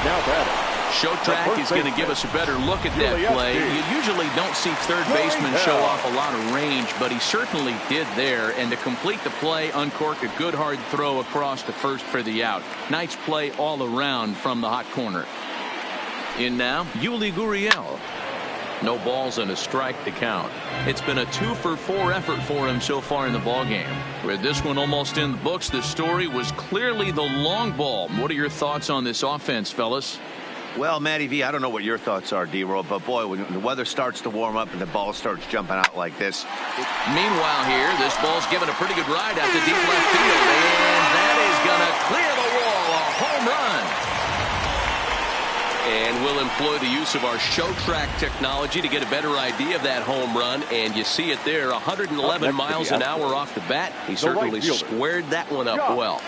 Now batting. Showtrack is going to give us a better look at that play. You usually don't see third baseman show off a lot of range, but he certainly did there. And to complete the play, uncork a good hard throw across to first for the out. Nice play all around from the hot corner. In now, Yuli Gurriel. No balls and a strike to count. It's been a 2 for 4 effort for him so far in the ballgame. With this one almost in the books, the story was clearly the long ball. What are your thoughts on this offense, fellas? Well, Matty V, I don't know what your thoughts are, D-Roll, but boy, when the weather starts to warm up and the ball starts jumping out like this. Meanwhile here, this ball's given a pretty good ride out to deep left field, and that is going to clear the wall. A home run. And we'll employ the use of our Showtrack technology to get a better idea of that home run. And you see it there, 111 miles an hour off the bat. He certainly squared that one up well.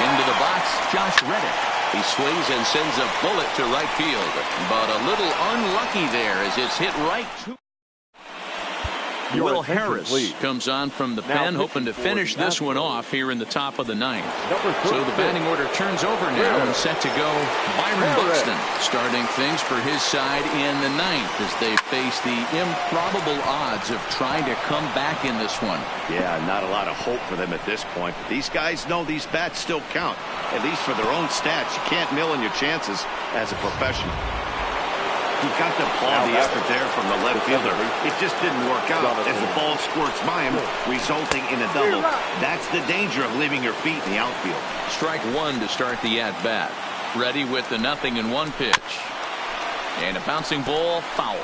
Into the box, Josh Reddick. He swings and sends a bullet to right field. But a little unlucky there as it's hit right to Will Harris comes on from the pen, hoping to finish this one off here in the top of the 9th. So the batting order turns over now and set to go Byron Buxton, starting things for his side in the 9th as they face the improbable odds of trying to come back in this one. Yeah, not a lot of hope for them at this point. These guys know these bats still count, at least for their own stats. You can't mill in your chances as a professional. He got to applaud the effort there from the left fielder. It just didn't work out as the ball squirts by him, resulting in a double. That's the danger of leaving your feet in the outfield. Strike 1 to start the at-bat. Ready with the 0-1 pitch. And a bouncing ball, foul.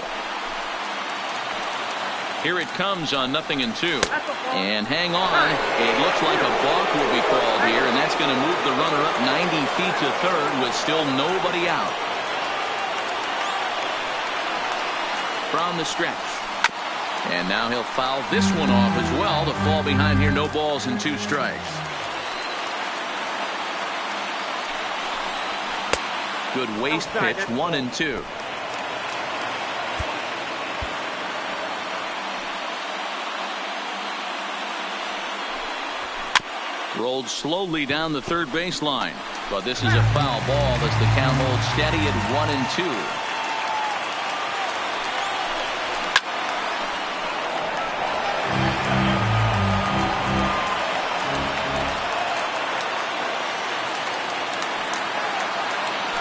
Here it comes on 0-2. And hang on. It looks like a balk will be called here, and that's going to move the runner up 90 feet to third with still nobody out. From the stretch. And now he'll foul this one off as well to fall behind here. No balls and 2 strikes. Good waste pitch, 1-2. Rolled slowly down the third baseline. But this is a foul ball as the count holds steady at 1-2.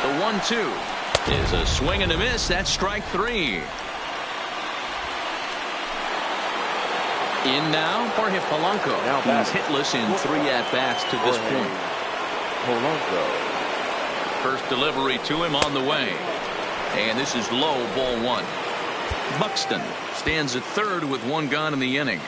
The 1-2 is a swing and a miss. That's strike 3. In now, Jorge Polanco. He's hitless in 3 at-bats to this point. Polanco. First delivery to him on the way. And this is low, ball 1. Buxton stands at third with 1 gone in the inning.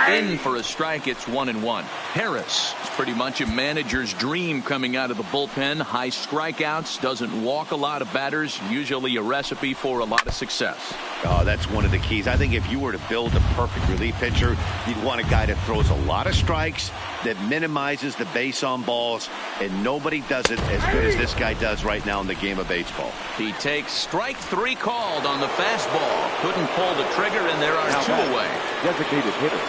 In for a strike, it's 1-1. Harris is pretty much a manager's dream coming out of the bullpen. High strikeouts, doesn't walk a lot of batters, usually a recipe for a lot of success. Oh, that's one of the keys. I think if you were to build a perfect relief pitcher, you'd want a guy that throws a lot of strikes, that minimizes the base on balls, and nobody does it as good as this guy does right now in the game of baseball. He takes strike 3 called on the fastball. Couldn't pull the trigger, and there are 2 away. Designated hitter.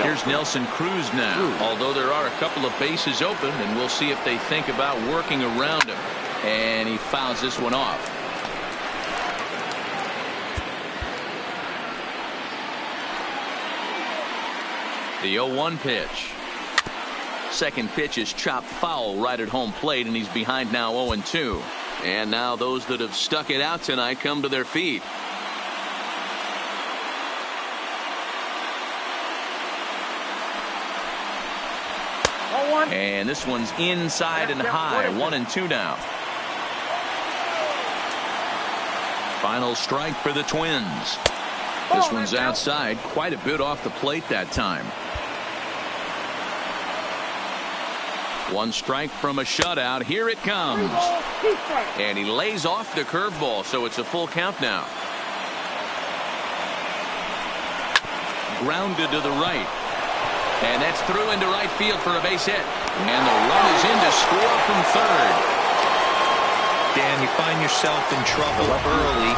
Here's Nelson Cruz now, although there are a couple of bases open, and we'll see if they think about working around him. And he fouls this one off. The 0-1 pitch. Second pitch is chopped foul right at home plate, and he's behind now 0-2. And now those that have stuck it out tonight come to their feet. And this one's inside and high. 1-2 now. Final strike for the Twins. This one's outside, quite a bit off the plate that time. 1 strike from a shutout. Here it comes. And he lays off the curveball, so it's a full count now. Grounded to the right. And that's through into right field for a base hit. And the run is in to score from third. Dan, you find yourself in trouble early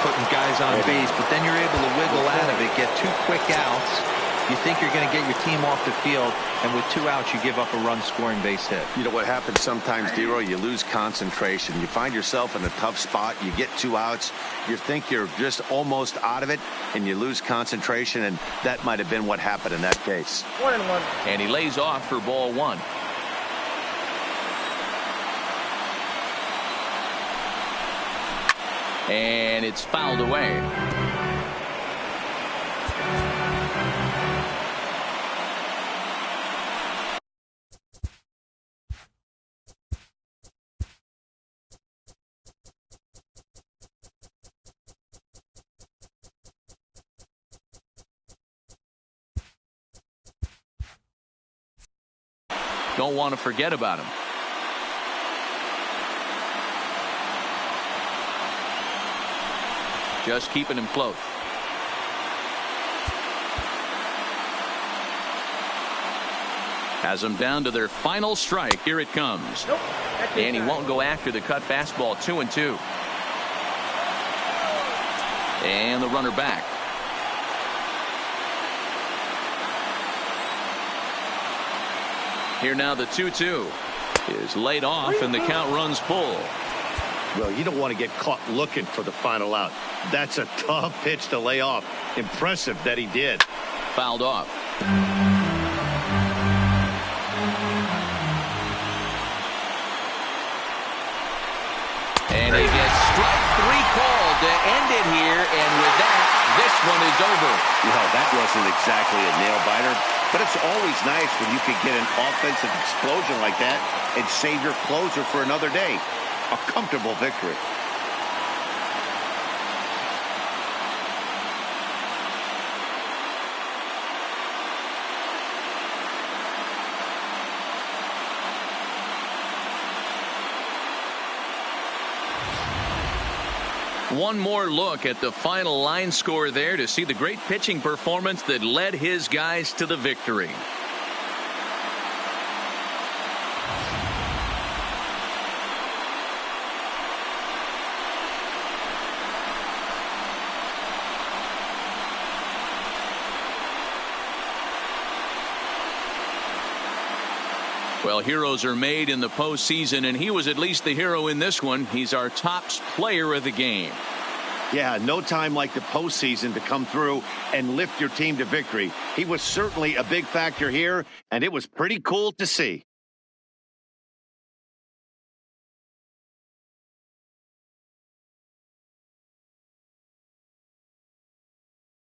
putting guys on base, but then you're able to wiggle out of it, get 2 quick outs. You think you're going to get your team off the field, and with 2 outs, you give up a run-scoring base hit. You know what happens sometimes, D-Roy? You lose concentration. You find yourself in a tough spot. You get 2 outs. You think you're just almost out of it, and you lose concentration, and that might have been what happened in that case. 1-1. And he lays off for ball 1. And it's fouled away. Don't want to forget about him. Just keeping him close. Has them down to their final strike. Here it comes. Nope. And he won't go after the cut fastball. 2-2. And the runner back. Here now the 2-2 is laid off, and the count runs full. Well, you don't want to get caught looking for the final out. That's a tough pitch to lay off. Impressive that he did. Fouled off. And he gets strike 3 called to end it here, and with that, this one is over. Well, that wasn't exactly a nail-biter, but it's always nice when you can get an offensive explosion like that and save your closer for another day. A comfortable victory. One more look at the final line score there to see the great pitching performance that led his guys to the victory. Well, heroes are made in the postseason, and he was at least the hero in this one. He's our top player of the game. Yeah, no time like the postseason to come through and lift your team to victory. He was certainly a big factor here, and it was pretty cool to see.